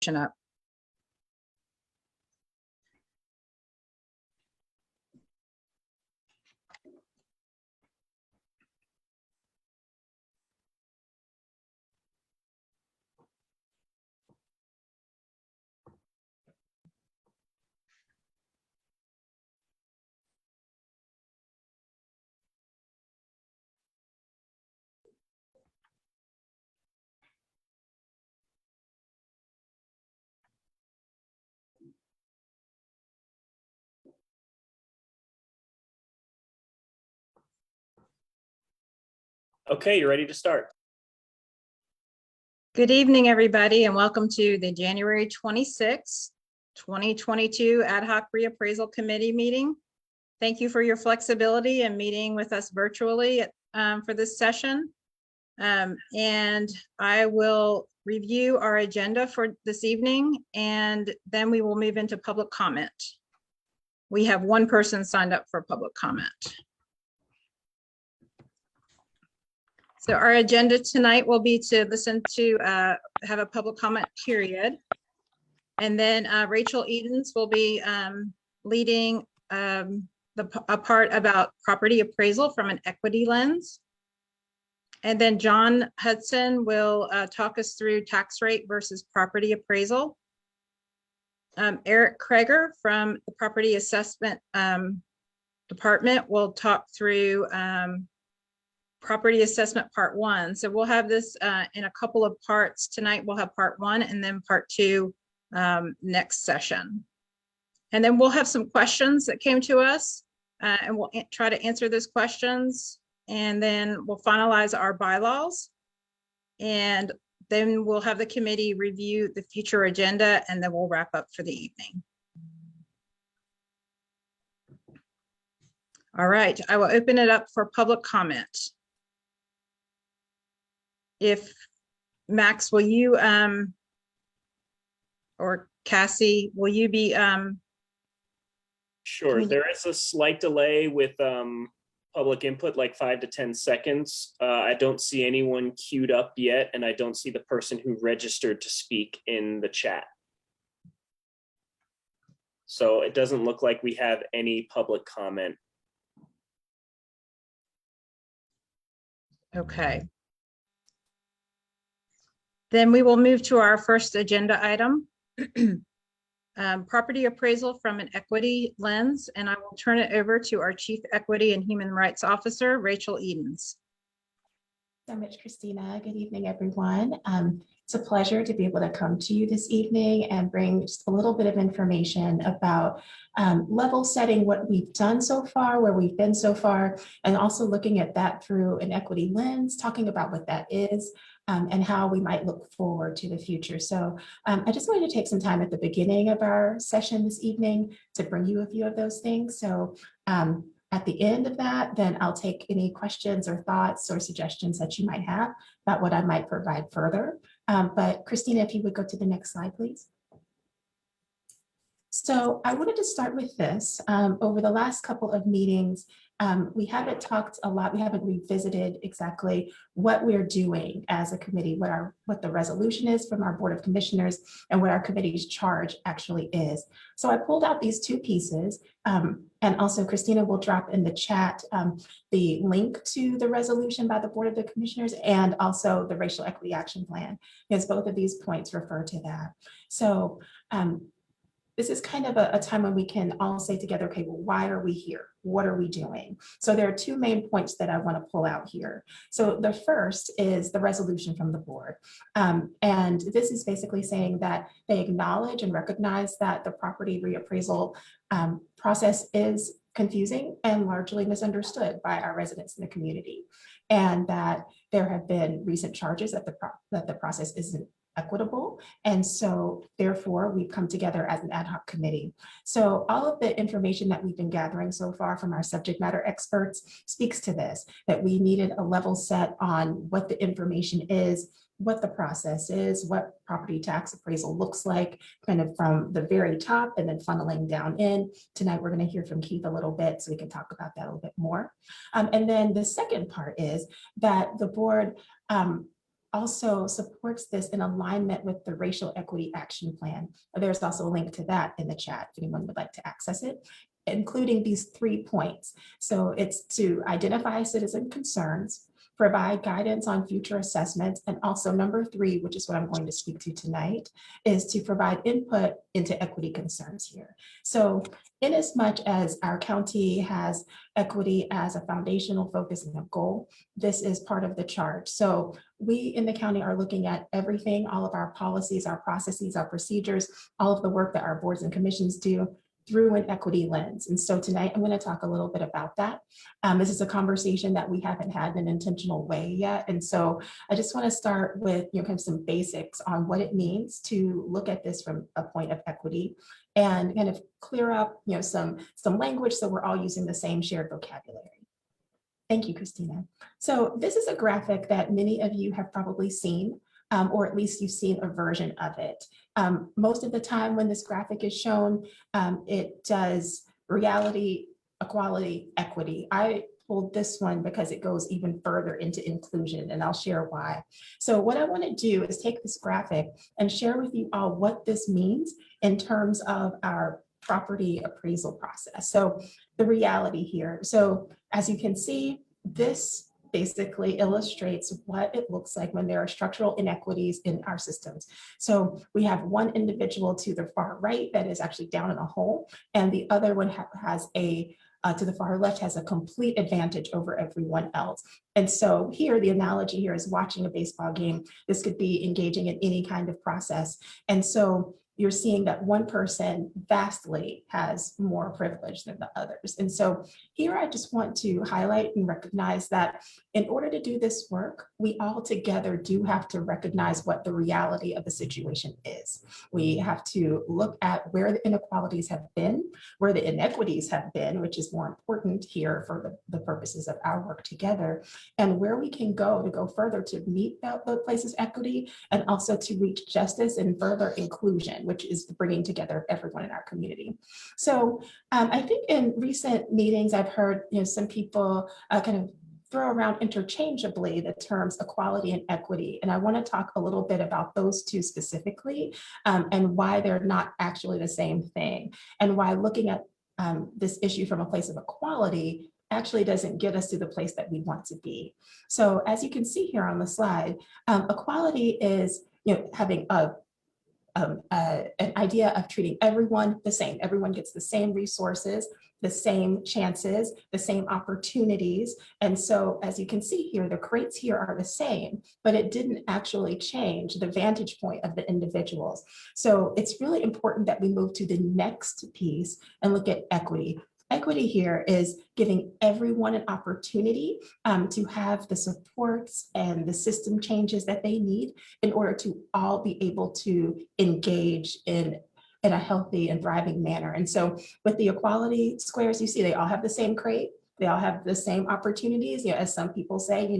up. Okay, you're ready to start. Good evening, everybody, and welcome to the January 26, 2022 Ad Hoc Reappraisal Committee meeting. Thank you for your flexibility and meeting with us virtually for this session. And I will review our agenda for this evening, and then we will move into public comment. We have one person signed up for public comment. So our agenda tonight will be to listen to have a public comment period. And then Rachel Edens will be leading a part about property appraisal from an equity lens. And then John Hudson will talk us through tax rate versus property appraisal. Eric Kreger from the Property Assessment Department will talk through Property Assessment Part 1. So we'll have this in a couple of parts. Tonight we'll have Part 1 and then Part 2 next session. And then we'll have some questions that came to us and we'll try to answer those questions. And then we'll finalize our bylaws. And then we'll have the committee review the future agenda, and then we'll wrap up for the evening. All right, I will open it up for public comment. If Max, will you or Cassie, will you be Sure, there is a slight delay with public input, like 5 to 10 seconds. I don't see anyone queued up yet, and I don't see the person who registered to speak in the chat. So it doesn't look like we have any public comment. Okay. Then we will move to our first agenda item, property appraisal from an equity lens, and I will turn it over to our Chief Equity and Human Rights Officer, Rachel Edens. So much, Christina. Good evening, everyone. It's a pleasure to be able to come to you this evening and bring just a little bit of information about level setting what we've done so far, where we've been so far, and also looking at that through an equity lens, talking about what that is, and how we might look forward to the future. So I just wanted to take some time at the beginning of our session this evening to bring you a few of those things. So at the end of that, then I'll take any questions or thoughts or suggestions that you might have about what I might provide further. But Christina, if you would go to the next slide, please. So I wanted to start with this. Over the last couple of meetings, we haven't talked a lot, we haven't revisited exactly what we're doing as a committee, what the resolution is from our Board of Commissioners and what our committee's charge actually is. So I pulled out these two pieces, and also Christina will drop in the chat the link to the resolution by the Board of the Commissioners and also the Racial Equity Action Plan, because both of these points refer to that. So this is kind of a time when we can all say together, okay, well, why are we here? What are we doing? So there are two main points that I want to pull out here. So the first is the resolution from the board. And this is basically saying that they acknowledge and recognize that the property reappraisal process is confusing and largely misunderstood by our residents in the community. And that there have been recent charges that the process isn't equitable. And so therefore we've come together as an ad hoc committee. So all of the information that we've been gathering so far from our subject matter experts speaks to this, that we needed a level set on what the information is, what the process is, what property tax appraisal looks like, kind of from the very top and then funneling down in. Tonight, we're going to hear from Keith a little bit so we can talk about that a little bit more. And then the second part is that the board also supports this in alignment with the Racial Equity Action Plan. There's also a link to that in the chat if anyone would like to access it, including these 3 points. So it's to identify citizen concerns, provide guidance on future assessments, and also number 3, which is what I'm going to speak to tonight, is to provide input into equity concerns here. So in as much as our county has equity as a foundational focus and a goal, this is part of the charge. So we in the county are looking at everything, all of our policies, our processes, our procedures, all of the work that our boards and commissions do through an equity lens. And so tonight I'm going to talk a little bit about that. This is a conversation that we haven't had in an intentional way yet. And so I just want to start with kind of some basics on what it means to look at this from a point of equity and kind of clear up some language so we're all using the same shared vocabulary. Thank you, Christina. So this is a graphic that many of you have probably seen, or at least you've seen a version of it. Most of the time when this graphic is shown, it does reality, equality, equity. I pulled this one because it goes even further into inclusion, and I'll share why. So what I want to do is take this graphic and share with you all what this means in terms of our property appraisal process. So the reality here. So as you can see, this basically illustrates what it looks like when there are structural inequities in our systems. So we have one individual to the far right that is actually down in a hole, and the other one has to the far left has a complete advantage over everyone else. And so here, the analogy here is watching a baseball game. This could be engaging in any kind of process. And so you're seeing that one person vastly has more privilege than the others. And so here I just want to highlight and recognize that in order to do this work, we all together do have to recognize what the reality of the situation is. We have to look at where the inequalities have been, where the inequities have been, which is more important here for the purposes of our work together, and where we can go to go further to meet the places equity and also to reach justice and further inclusion, which is bringing together everyone in our community. So I think in recent meetings, I've heard some people kind of throw around interchangeably the terms equality and equity. And I want to talk a little bit about those two specifically and why they're not actually the same thing, and why looking at this issue from a place of equality actually doesn't get us to the place that we want to be. So as you can see here on the slide, equality is having an idea of treating everyone the same. Everyone gets the same resources, the same chances, the same opportunities. And so as you can see here, the crates here are the same, but it didn't actually change the vantage point of the individuals. So it's really important that we move to the next piece and look at equity. Equity here is giving everyone an opportunity to have the supports and the system changes that they need in order to all be able to engage in a healthy and thriving manner. And so with the equality squares, you see they all have the same crate, they all have the same opportunities. As some people say,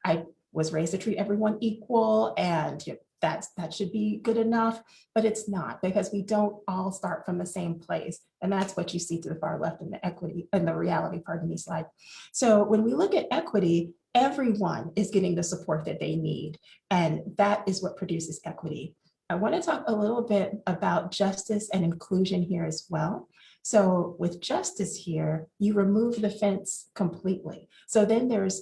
I was raised to treat everyone equal, and that should be good enough, but it's not, because we don't all start from the same place. And that's what you see to the far left in the equity and the reality, pardon me, slide. So when we look at equity, everyone is getting the support that they need. And that is what produces equity. I want to talk a little bit about justice and inclusion here as well. So with justice here, you remove the fence completely. So then there's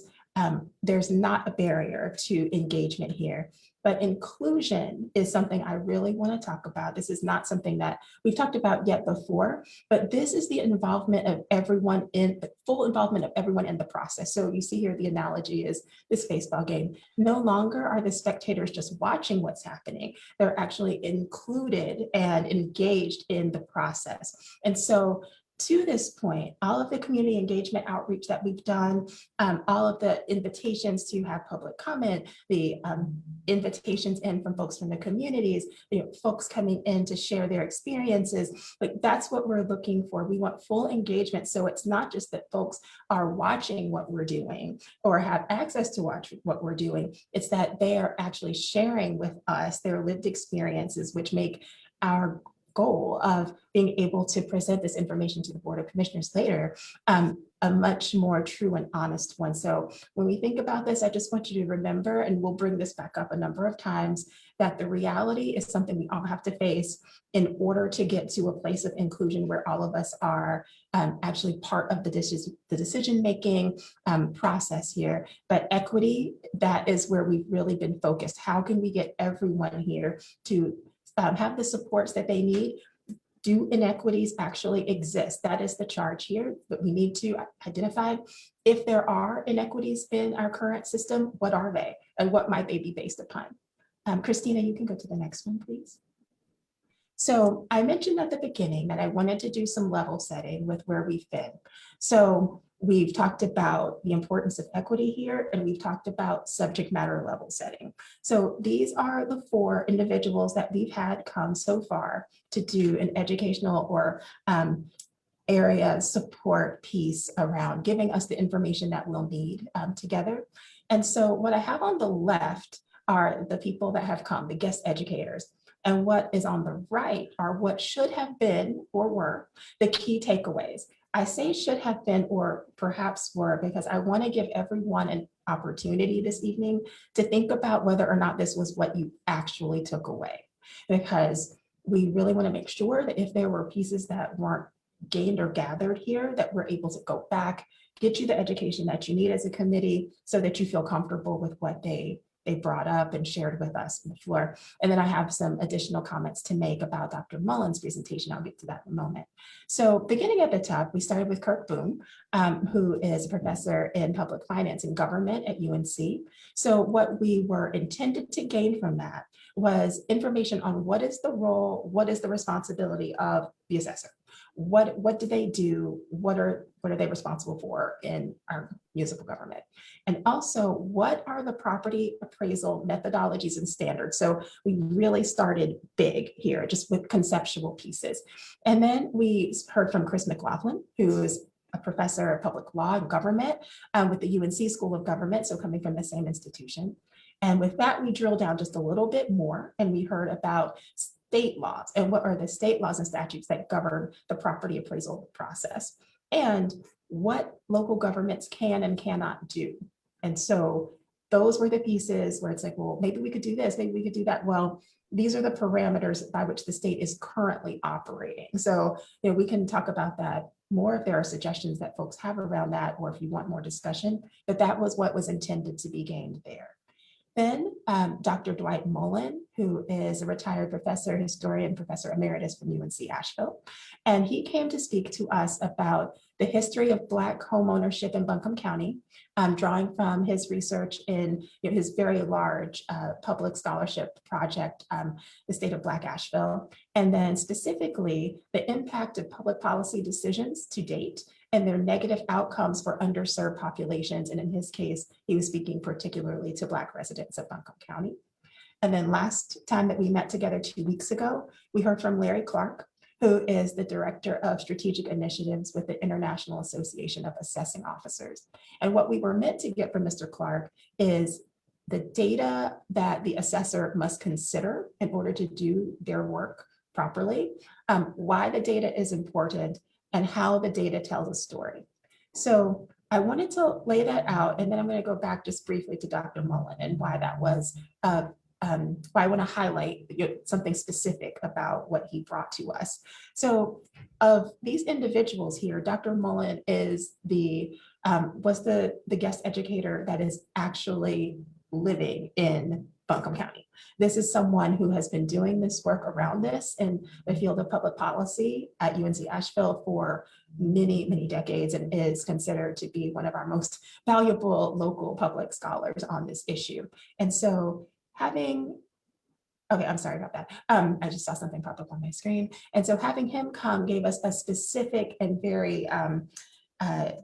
not a barrier to engagement here. But inclusion is something I really want to talk about. This is not something that we've talked about yet before, but this is the involvement of everyone full involvement of everyone in the process. So you see here, the analogy is this baseball game. No longer are the spectators just watching what's happening. They're actually included and engaged in the process. And so to this point, all of the community engagement outreach that we've done, all of the invitations to have public comment, the invitations in from folks from the communities, folks coming in to share their experiences, like that's what we're looking for. We want full engagement. So it's not just that folks are watching what we're doing or have access to watch what we're doing. It's that they are actually sharing with us their lived experiences, which make our goal of being able to present this information to the Board of Commissioners later, a much more true and honest one. So when we think about this, I just want you to remember, and we'll bring this back up a number of times, that the reality is something we all have to face in order to get to a place of inclusion where all of us are actually part of the decision-making process here. But equity, that is where we've really been focused. How can we get everyone here to have the supports that they need? Do inequities actually exist? That is the charge here, but we need to identify if there are inequities in our current system, what are they and what might they be based upon? Christina, you can go to the next one, please. So I mentioned at the beginning that I wanted to do some level setting with where we've been. So we've talked about the importance of equity here, and we've talked about subject matter level setting. So these are the 4 individuals that we've had come so far to do an educational or area support piece around giving us the information that we'll need together. And so what I have on the left are the people that have come, the guest educators. And what is on the right are what should have been or were the key takeaways. I say should have been or perhaps were because I want to give everyone an opportunity this evening to think about whether or not this was what you actually took away. Because we really want to make sure that if there were pieces that weren't gained or gathered here, that we're able to go back, get you the education that you need as a committee so that you feel comfortable with what they brought up and shared with us on the floor. And then I have some additional comments to make about Dr. Mullen's presentation. I'll get to that in a moment. So beginning at the top, we started with Kirk Boone, who is a professor in public finance and government at UNC. So what we were intended to gain from that was information on what is the role, what is the responsibility of the assessor? What do they do? What are they responsible for in our municipal government? And also, what are the property appraisal methodologies and standards? So we really started big here, just with conceptual pieces. And then we heard from Chris McLaughlin, who is a professor of public law and government with the UNC School of Government, so coming from the same institution. And with that, we drilled down just a little bit more, and we heard about state laws and what are the state laws and statutes that govern the property appraisal process and what local governments can and cannot do. And so those were the pieces where it's like, well, maybe we could do this, maybe we could do that. Well, these are the parameters by which the state is currently operating. So, we can talk about that more if there are suggestions that folks have around that, or if you want more discussion, but that was what was intended to be gained there. Then Dr. Dwight Mullen, who is a retired professor, historian, professor emeritus from UNC Asheville. And he came to speak to us about the history of Black home ownership in Buncombe County, drawing from his research in his very large public scholarship project, the State of Black Asheville, and then specifically the impact of public policy decisions to date and their negative outcomes for underserved populations. And in his case, he was speaking particularly to Black residents of Buncombe County. And then last time that we met together 2 weeks ago, we heard from Larry Clark, who is the Director of Strategic Initiatives with the International Association of Assessing Officers. And what we were meant to get from Mr. Clark is the data that the assessor must consider in order to do their work properly, why the data is important, and how the data tells a story. So I wanted to lay that out, and then I'm going to go back just briefly to Dr. Mullen and why that was, why I want to highlight something specific about what he brought to us. So of these individuals here, Dr. Mullen is was the guest educator that is actually living in Buncombe County. This is someone who has been doing this work around this in the field of public policy at UNC Asheville for many, many decades and is considered to be one of our most valuable local public scholars on this issue. And so okay, I'm sorry about that. I just saw something pop up on my screen. And so having him come gave us a specific and very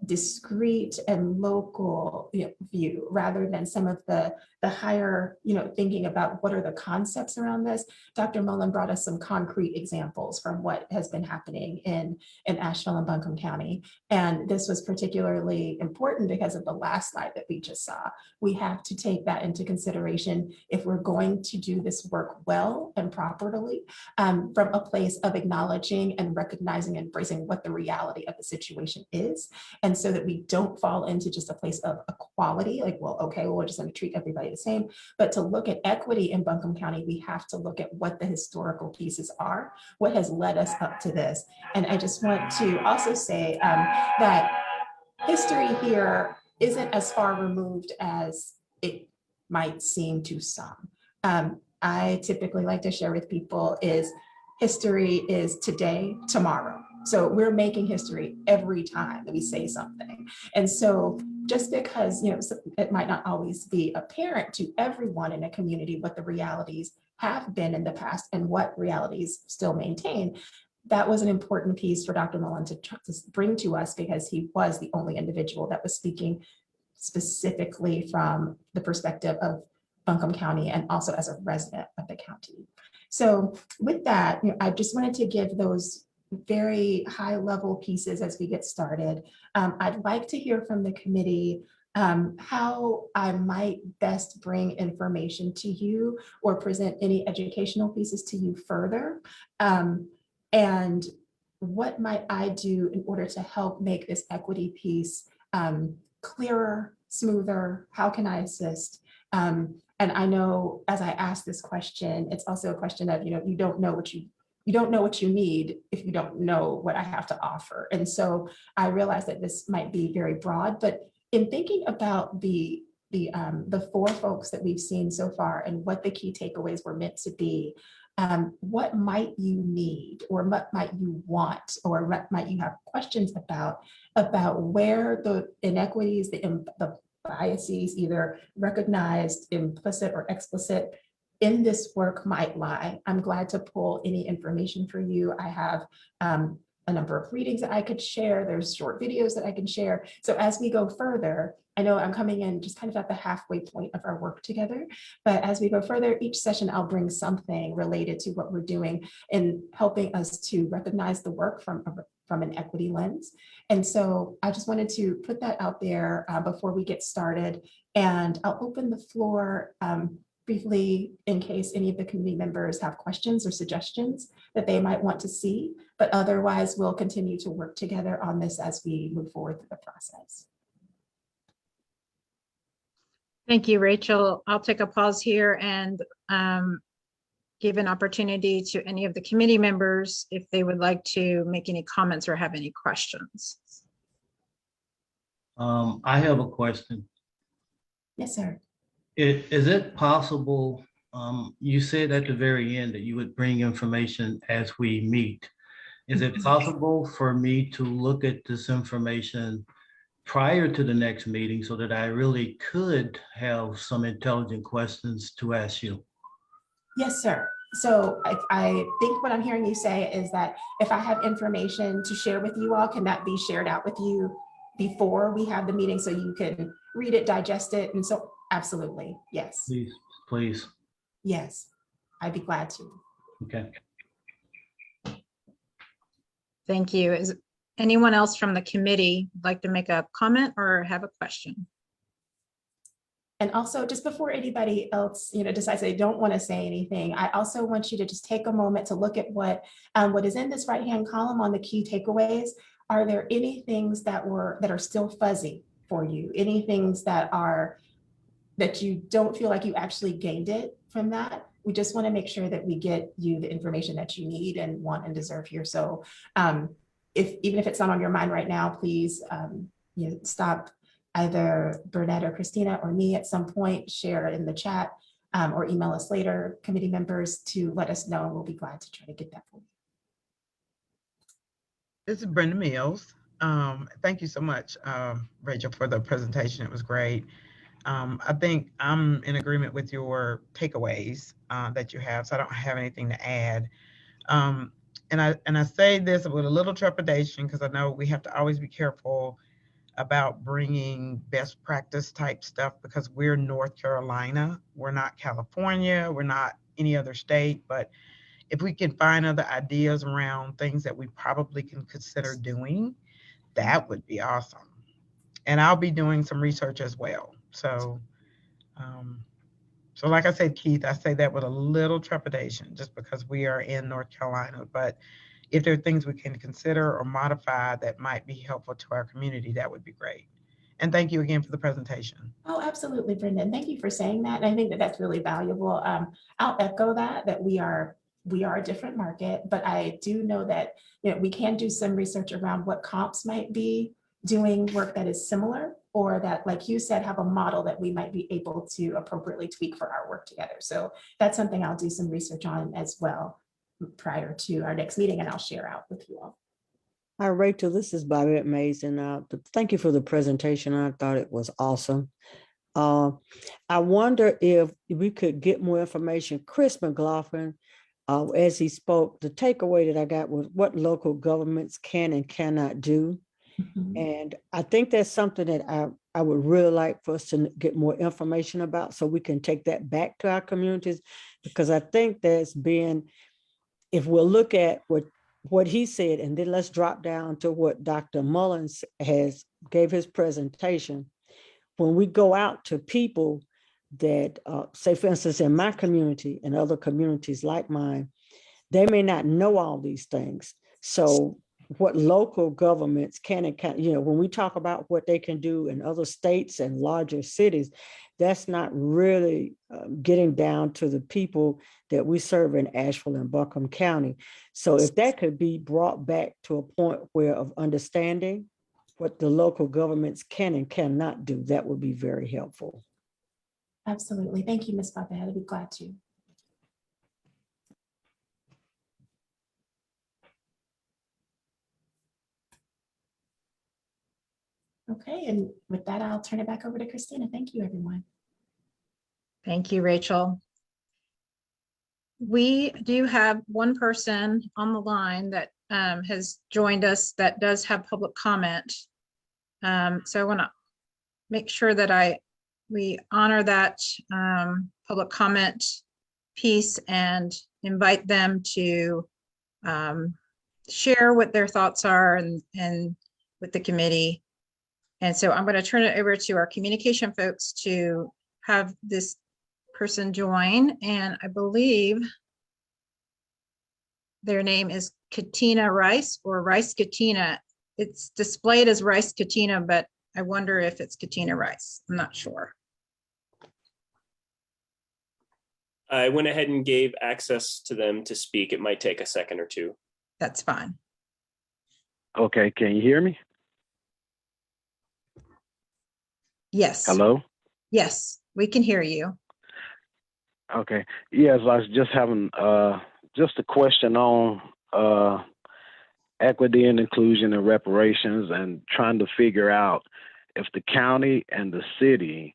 discrete and local view, rather than some of the higher, thinking about what are the concepts around this. Dr. Mullen brought us some concrete examples from what has been happening in Asheville and Buncombe County. And this was particularly important because of the last slide that we just saw. We have to take that into consideration if we're going to do this work well and properly, from a place of acknowledging and recognizing and embracing what the reality of the situation is. And so that we don't fall into just a place of equality, like, well, okay, well, we're just going to treat everybody the same. But to look at equity in Buncombe County, we have to look at what the historical pieces are, what has led us up to this. And I just want to also say that history here isn't as far removed as it might seem to some. I typically like to share with people is history is today, tomorrow. So we're making history every time that we say something. And so just because, it might not always be apparent to everyone in a community what the realities have been in the past and what realities still maintain, that was an important piece for Dr. Mullen to bring to us, because he was the only individual that was speaking specifically from the perspective of Buncombe County and also as a resident of the county. So with that, I just wanted to give those very high level pieces as we get started. I'd like to hear from the committee how I might best bring information to you or present any educational pieces to you further. And what might I do in order to help make this equity piece clearer, smoother? How can I assist? And I know as I ask this question, it's also a question of, you don't know what you need if you don't know what I have to offer. And so I realize that this might be very broad, but in thinking about the four folks that we've seen so far and what the key takeaways were meant to be, what might you need, or what might you want, or what might you have questions about where the inequities, the biases, either recognized, implicit or explicit, in this work might lie. I'm glad to pull any information for you. I have a number of readings that I could share. There's short videos that I can share. So as we go further, I know I'm coming in just kind of at the halfway point of our work together, but as we go further, each session I'll bring something related to what we're doing in helping us to recognize the work from an equity lens. And so I just wanted to put that out there before we get started, and I'll open the floor briefly in case any of the committee members have questions or suggestions that they might want to see, but otherwise we'll continue to work together on this as we move forward through the process. Thank you, Rachel. I'll take a pause here and give an opportunity to any of the committee members if they would like to make any comments or have any questions. I have a question. Yes, sir. Is it possible, you said at the very end that you would bring information as we meet. Is it possible for me to look at this information prior to the next meeting so that I really could have some intelligent questions to ask you? Yes, sir. So I think what I'm hearing you say is that if I have information to share with you all, can that be shared out with you before we have the meeting so you can read it, digest it? And so absolutely, yes. Please. Yes, I'd be glad to. Okay. Thank you. Is anyone else from the committee like to make a comment or have a question? And also, just before anybody else, decides they don't want to say anything, I also want you to just take a moment to look at what is in this right-hand column on the key takeaways. Are there any things that are still fuzzy for you? Any things that you don't feel like you actually gained it from that? We just want to make sure that we get you the information that you need and want and deserve here. So even if it's not on your mind right now, please stop either Burnett or Christina or me at some point, share it in the chat, or email us later, committee members, to let us know. We'll be glad to try to get that for you. This is Brenda Mills. Thank you so much, Rachel, for the presentation. It was great. I think I'm in agreement with your takeaways that you have, so I don't have anything to add. I say this with a little trepidation because I know we have to always be careful about bringing best practice type stuff because we're North Carolina. We're not California. We're not any other state. But if we can find other ideas around things that we probably can consider doing, that would be awesome. And I'll be doing some research as well. So like I said, Keith, I say that with a little trepidation just because we are in North Carolina. But if there are things we can consider or modify that might be helpful to our community, that would be great. And thank you again for the presentation. Oh, absolutely, Brendan. Thank you for saying that. And I think that that's really valuable. I'll echo that we are a different market, but I do know that we can do some research around what comps might be doing work that is similar, or that, like you said, have a model that we might be able to appropriately tweak for our work together. So that's something I'll do some research on as well prior to our next meeting, and I'll share out with you all. Hi, Rachel, this is Bobette Mays, and thank you for the presentation. I thought it was awesome. I wonder if we could get more information. Chris McLaughlin, as he spoke, the takeaway that I got was what local governments can and cannot do. Mhm. And I think that's something that I would really like for us to get more information about so we can take that back to our communities, because I think there's been, if we'll look at what he said, and then let's drop down to what Dr. Mullins gave his presentation. When we go out to people that, say, for instance, in my community and other communities like mine, they may not know all these things. So what local governments can and can't, when we talk about what they can do in other states and larger cities, that's not really getting down to the people that we serve in Asheville and Buncombe County. So if that could be brought back to a point where of understanding what the local governments can and cannot do, that would be very helpful. Absolutely. Thank you, Ms. Bobette. I'd be glad to. Okay, and with that, I'll turn it back over to Christina. Thank you, everyone. Thank you, Rachel. We do have one person on the line that has joined us that does have public comment. So I want to make sure that we honor that public comment piece and invite them to share what their thoughts are and with the committee. And so I'm going to turn it over to our communication folks to have this person join. And I believe their name is Katina Rice, or Rice Katina. It's displayed as Rice Katina, but I wonder if it's Katina Rice. I'm not sure. I went ahead and gave access to them to speak. It might take a second or two. That's fine. Okay, can you hear me? Yes. Hello? Yes, we can hear you. Okay. Yes, I was just having just a question on equity and inclusion and reparations, and trying to figure out if the county and the city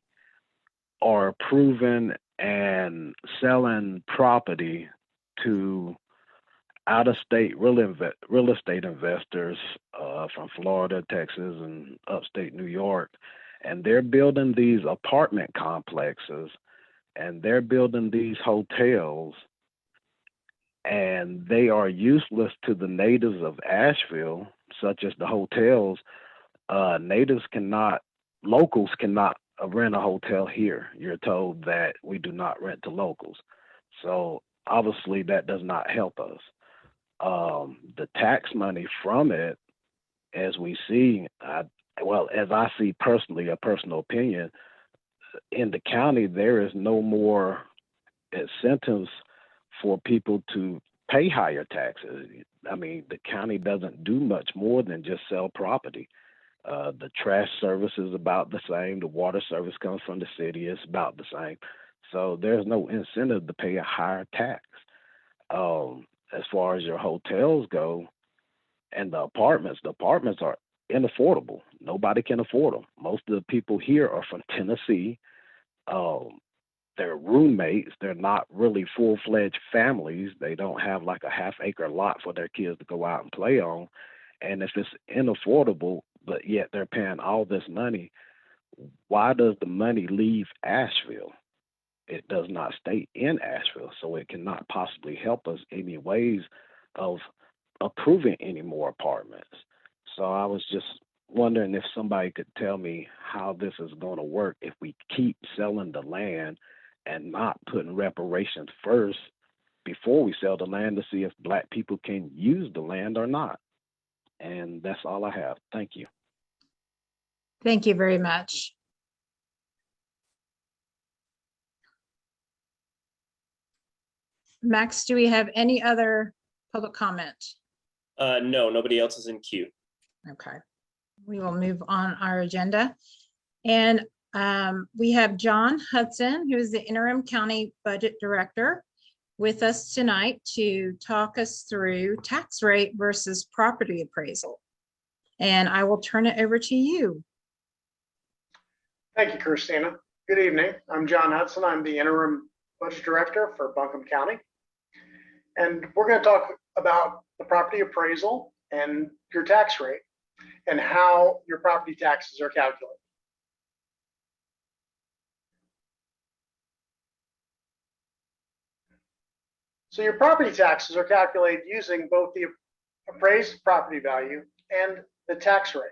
are approving and selling property to out-of-state real estate investors from Florida, Texas, and upstate New York. And they're building these apartment complexes, and they're building these hotels, and they are useless to the natives of Asheville, such as the hotels. Locals cannot rent a hotel here. You're told that we do not rent to locals. So obviously that does not help us. The tax money from it, as we see, as I see personally, a personal opinion, in the county, there is no more incentives for people to pay higher taxes. I mean, the county doesn't do much more than just sell property. The trash service is about the same. The water service comes from the city. It's about the same. So there's no incentive to pay a higher tax. As far as your hotels go and the apartments are unaffordable. Nobody can afford them. Most of the people here are from Tennessee, they're roommates. They're not really full-fledged families. They don't have like a half-acre lot for their kids to go out and play on. And if it's unaffordable, but yet they're paying all this money, why does the money leave Asheville? It does not stay in Asheville, so it cannot possibly help us any ways of approving any more apartments. So I was just wondering if somebody could tell me how this is going to work if we keep selling the land and not putting reparations first before we sell the land to see if Black people can use the land or not. And that's all I have. Thank you. Thank you very much. Max, do we have any other public comment? No, nobody else is in queue. Okay, we will move on our agenda. And we have John Hudson, who is the interim county budget director, with us tonight to talk us through tax rate versus property appraisal. And I will turn it over to you. Thank you, Christina. Good evening. I'm John Hudson. I'm the interim budget director for Buncombe County. And we're going to talk about the property appraisal and your tax rate and how your property taxes are calculated. So your property taxes are calculated using both the appraised property value and the tax rate.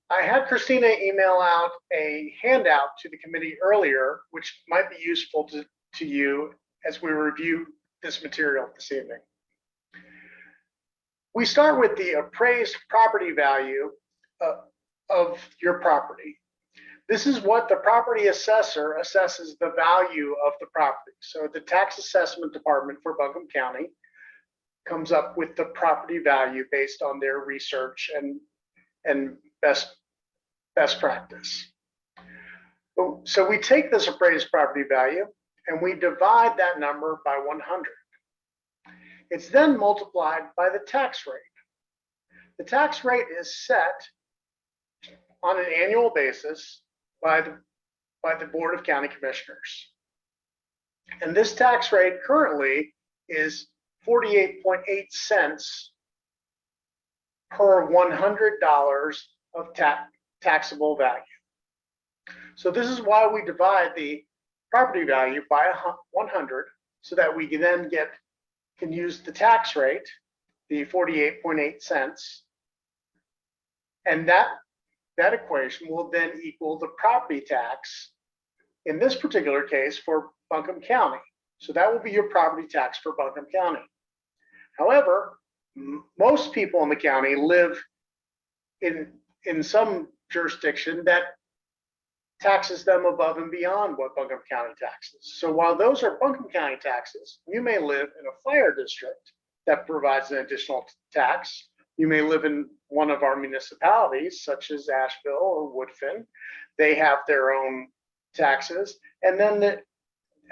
I had Christina email out a handout to the committee earlier, which might be useful to you as we review this material this evening. We start with the appraised property value of your property. This is what the property assessor assesses the value of the property. So the tax assessment department for Buncombe County comes up with the property value based on their research and best practice. So we take this appraised property value and we divide that number by 100. It's then multiplied by the tax rate. The tax rate is set on an annual basis by the Board of County Commissioners. And this tax rate currently is 48.8 cents per $100 of taxable value. So this is why we divide the property value by 100 so that we can then can use the tax rate, the 48.8 cents, and that equation will then equal the property tax, in this particular case, for Buncombe County. So that will be your property tax for Buncombe County. However, most people in the county live in some jurisdiction that taxes them above and beyond what Buncombe County taxes. So while those are Buncombe County taxes, you may live in a fire district that provides an additional tax. You may live in one of our municipalities, such as Asheville or Woodfin. They have their own taxes. And then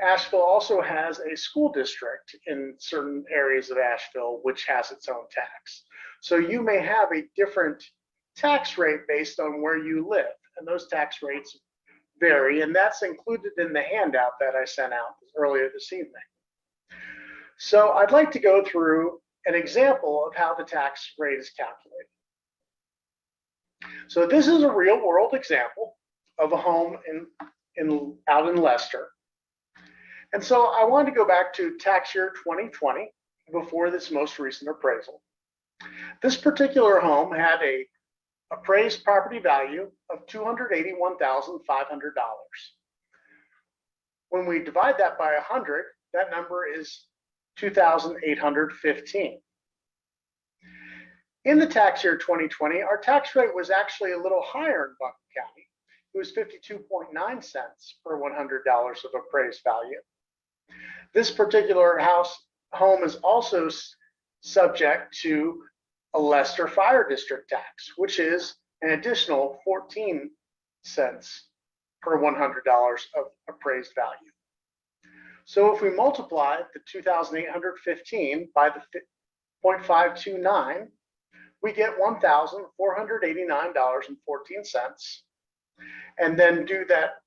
Asheville also has a school district in certain areas of Asheville, which has its own tax. So you may have a different tax rate based on where you live. And those tax rates vary. And that's included in the handout that I sent out earlier this evening. So I'd like to go through an example of how the tax rate is calculated. So this is a real world example of a home out in Leicester. And so I wanted to go back to tax year 2020 before this most recent appraisal. This particular home had a appraised property value of $281,500. When we divide that by 100, that number is 2,815. In the tax year 2020, our tax rate was actually a little higher in Buncombe County. It was 52.9 cents per $100 of appraised value. This particular home is also subject to a Leicester Fire District tax, which is an additional 14 cents per $100 of appraised value. So if we multiply the 2,815 by the 0.529, we get $1,489.14, and then do that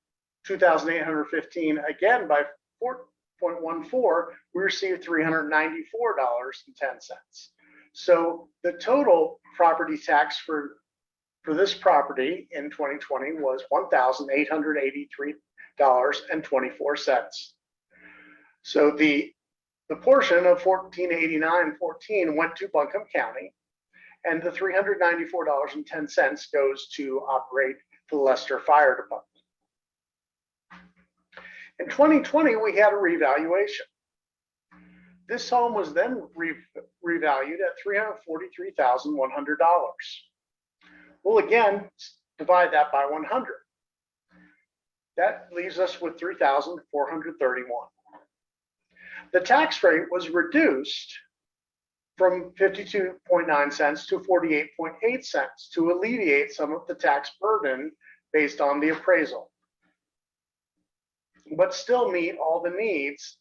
2,815, again by 4.14, we received $394.10. So the total property tax for this property in 2020 was $1,883.24. So the portion of 1489.14 went to Buncombe County, and the $394.10 goes to operate the Leicester Fire Department. In 2020, we had a revaluation. This home was then revalued at $343,100. We'll again divide that by 100. That leaves us with $3,431. The tax rate was reduced from 52.9 cents to 48.8 cents to alleviate some of the tax burden based on the appraisal, but still meet all the needs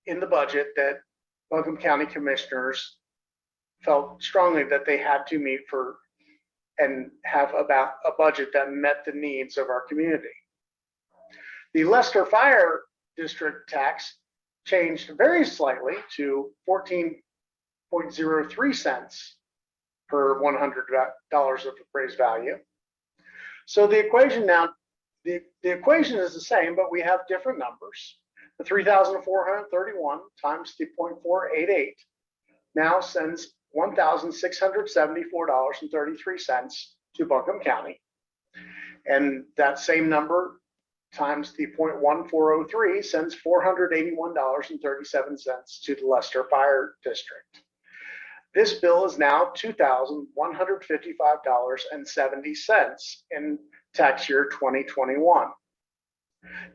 in the budget that Buncombe County commissioners felt strongly that they had to meet for and have about a budget that met the needs of our community. The Leicester Fire District tax changed very slightly to 14.03 cents per $100 of appraised value. So the equation now, the equation is the same, but we have different numbers. The 3,431 times the 0.488 now sends $1,674.33 to Buncombe County. And that same number times the 0.1403 sends $481.37 to the Leicester Fire District. This bill is now $2,155.70 in tax year 2021.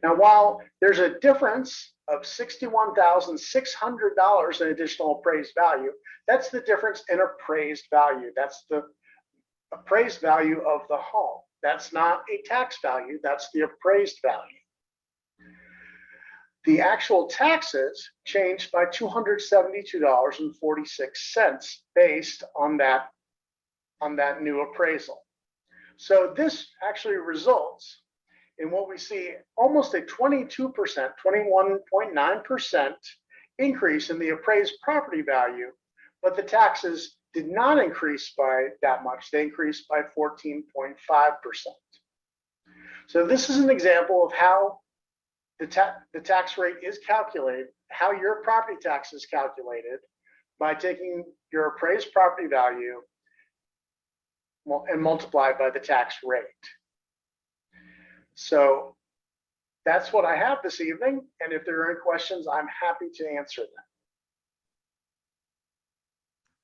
Now, while there's a difference of $61,600 in additional appraised value, that's the difference in appraised value. That's the appraised value of the home. That's not a tax value, that's the appraised value. The actual taxes changed by $272.46 based on that new appraisal. So this actually results in what we see almost a 22%, 21.9% increase in the appraised property value, but the taxes did not increase by that much. They increased by 14.5%. So this is an example of how the tax rate is calculated, how your property tax is calculated by taking your appraised property value and multiplied by the tax rate. So that's what I have this evening. And if there are any questions, I'm happy to answer them.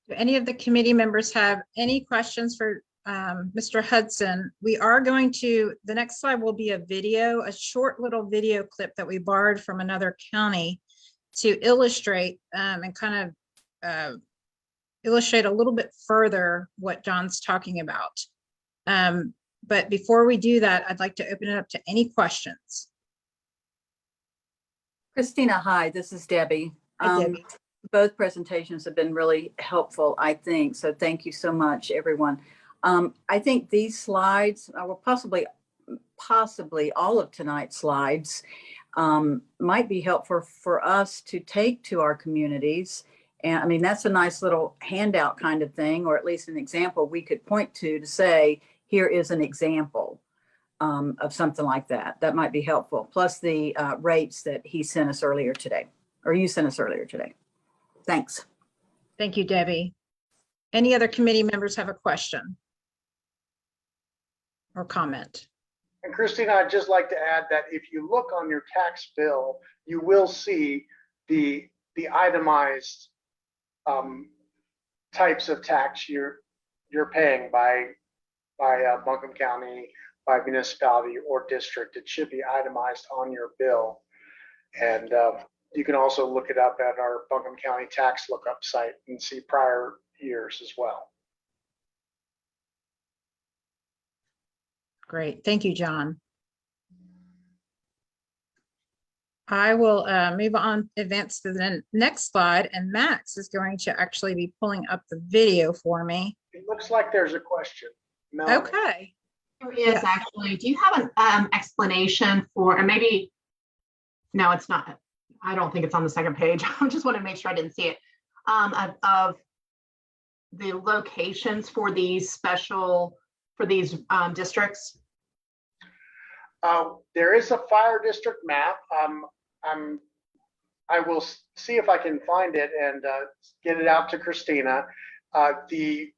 Do any of the committee members have any questions for Mr. Hudson? We are going to, the next slide will be a video, a short little video clip that we borrowed from another county to illustrate and kind of illustrate a little bit further what John's talking about. But before we do that, I'd like to open it up to any questions. Christina, hi, this is Debbie. Hi, Debbie. Both presentations have been really helpful, I think. So thank you so much, everyone. I think these slides, or possibly all of tonight's slides, might be helpful for us to take to our communities. And I mean, that's a nice little handout kind of thing, or at least an example we could point to say, here is an example of something like that. That might be helpful. Plus the rates that he sent us earlier today, or you sent us earlier today. Thanks. Thank you, Debbie. Any other committee members have a question or comment? And Christina, I'd just like to add that if you look on your tax bill, you will see the itemized types of tax you're paying by Buncombe County, by municipality or district. It should be itemized on your bill. And you can also look it up at our Buncombe County tax lookup site and see prior years as well. Great, thank you, John. I will move on, advance to the next slide, and Max is going to actually be pulling up the video for me. It looks like there's a question. Melanie. Okay. There is actually, do you have an explanation for, and maybe, no, it's not. I don't think it's on the second page. I just want to make sure I didn't see it. Of the locations for these districts? There is a fire district map. I will see if I can find it and get it out to Christina. The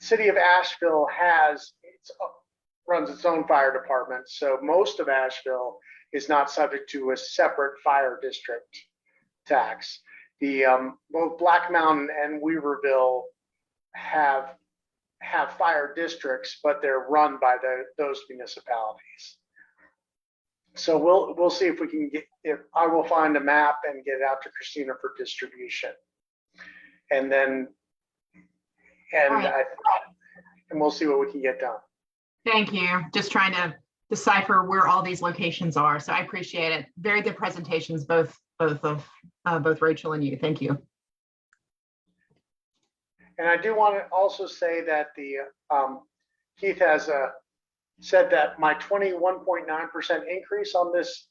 city of Asheville runs its own fire department, so most of Asheville is not subject to a separate fire district tax. Both Black Mountain and Weaverville have fire districts, but they're run by those municipalities. So we'll see if we can if I will find a map and get it out to Christina for distribution, and then we'll see what we can get done. Thank you. Just trying to decipher where all these locations are. So I appreciate it. Very good presentations, both Rachel and you. Thank you. And I do want to also say that Keith has said that my 21.9% increase on this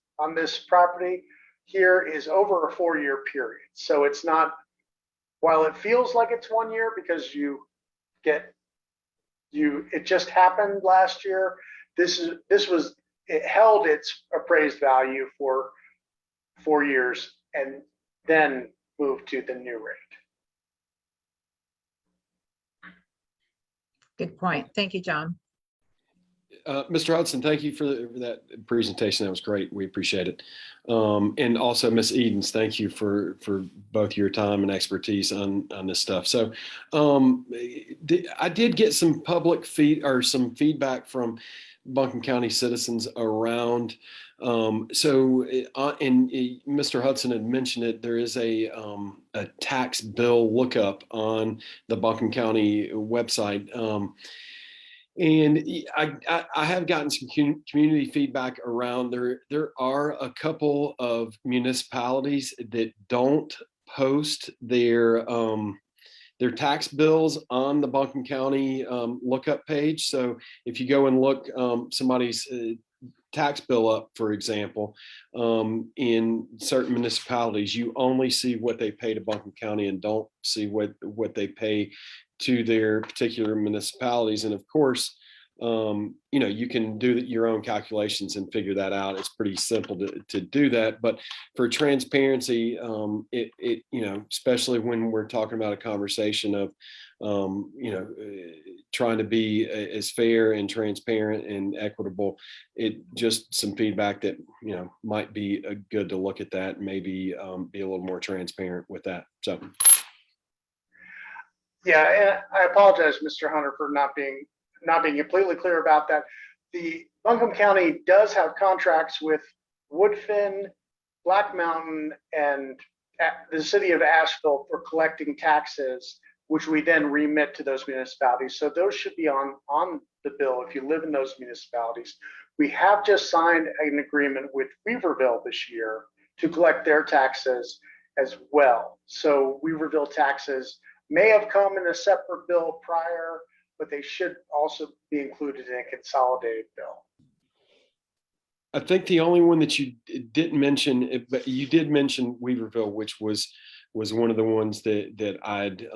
property here is over a 4-year period. So it's not, while it feels like it's 1 year because it just happened last year. It held its appraised value for 4 years and then moved to the new rate. Good point. Thank you, John. Mr. Hudson, thank you for that presentation. That was great. We appreciate it. And also Ms. Edens, thank you for both your time and expertise on this stuff. So I did get some public feedback from Buncombe County citizens around. And Mr. Hudson had mentioned it, there is a tax bill lookup on the Buncombe County website. And I have gotten some community feedback around there are a couple of municipalities that don't post their tax bills on the Buncombe County lookup page. So if you go and look somebody's tax bill up, for example, in certain municipalities, you only see what they pay to Buncombe County and don't see what they pay to their particular municipalities. And of course, you can do your own calculations and figure that out. It's pretty simple to do that. But for transparency, especially when we're talking about a conversation of, trying to be as fair and transparent and equitable, just some feedback that, might be good to look at that and maybe be a little more transparent with that. So. Yeah, and I apologize, Mr. Hunter, for not being completely clear about that. The Buncombe County does have contracts with Woodfin, Black Mountain, and the city of Asheville for collecting taxes, which we then remit to those municipalities. So those should be on the bill if you live in those municipalities. We have just signed an agreement with Weaverville this year to collect their taxes as well. So Weaverville taxes may have come in a separate bill prior, but they should also be included in a consolidated bill. I think the only one that you didn't mention, but you did mention Weaverville, which was one of the ones that I'd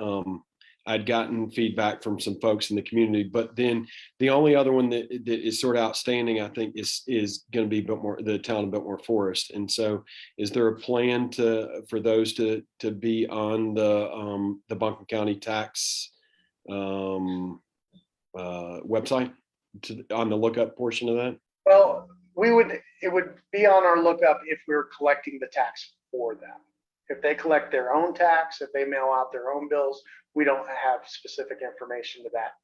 gotten feedback from some folks in the community. But then the only other one that is sort of outstanding, I think, is going to be the town of Biltmore Forest. And so, is there a plan for those to be on the Buncombe County tax website on the lookup portion of that? Well, it would be on our lookup if we were collecting the tax for them. If they collect their own tax, if they mail out their own bills, we don't have specific information to that.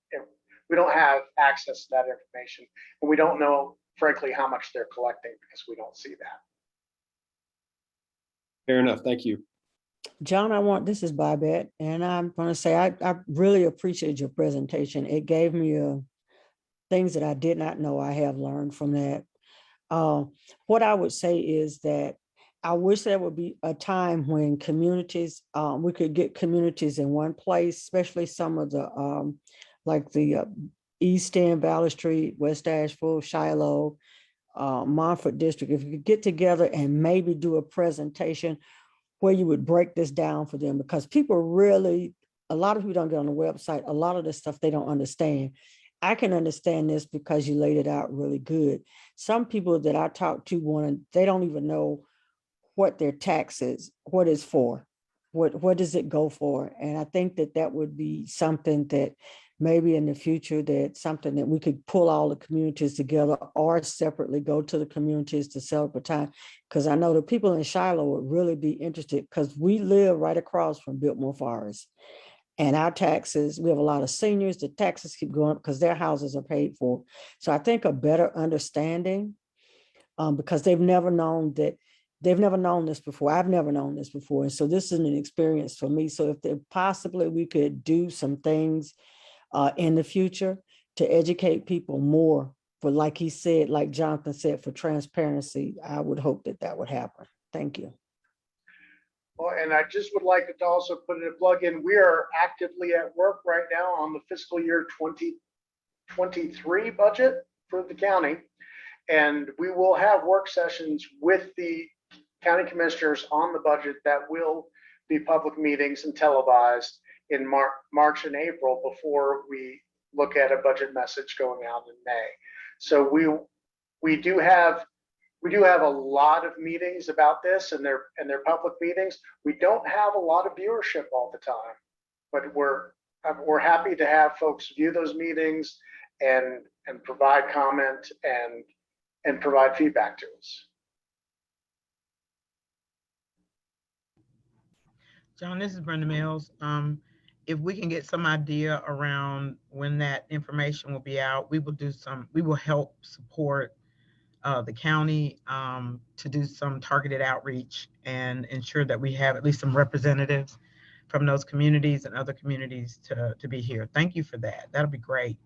We don't have access to that information, and we don't know, frankly, how much they're collecting because we don't see that. Fair enough. Thank you. John, this is Bobette, and I'm going to say I really appreciate your presentation. It gave me things that I did not know. I have learned from that. What I would say is that I wish there would be a time when communities, we could get communities in one place, especially some of the, like the East End, Valley Street, West Asheville, Shiloh, Montfort District, if you could get together and maybe do a presentation where you would break this down for them, because people really, a lot of people don't get on the website, a lot of this stuff they don't understand. I can understand this because you laid it out really good. Some people that I talk to they don't even know what their tax is, what it's for, what does it go for? And I think that would be something that maybe in the future, that something that we could pull all the communities together or separately go to the communities to celebrate time. Because I know the people in Shiloh would really be interested, because we live right across from Biltmore Forest. And our taxes, we have a lot of seniors, the taxes keep going up because their houses are paid for. So I think a better understanding, because they've never known this before. I've never known this before. And so this is an experience for me. So if possibly we could do some things in the future to educate people more, for, like he said, like Jonathan said, for transparency, I would hope that would happen. Thank you. Well, and I just would like to also put in a plug in. We are actively at work right now on the fiscal year 2023 budget for the county. And we will have work sessions with the county commissioners on the budget that will be public meetings and televised in March and April before we look at a budget message going out in May. So we do have a lot of meetings about this, and they're public meetings. We don't have a lot of viewership all the time, but we're happy to have folks view those meetings and provide comment and provide feedback to us. John, this is Brenda Mills. If we can get some idea around when that information will be out, we will help support the county to do some targeted outreach and ensure that we have at least some representatives from those communities and other communities to be here. Thank you for that. That'll be great.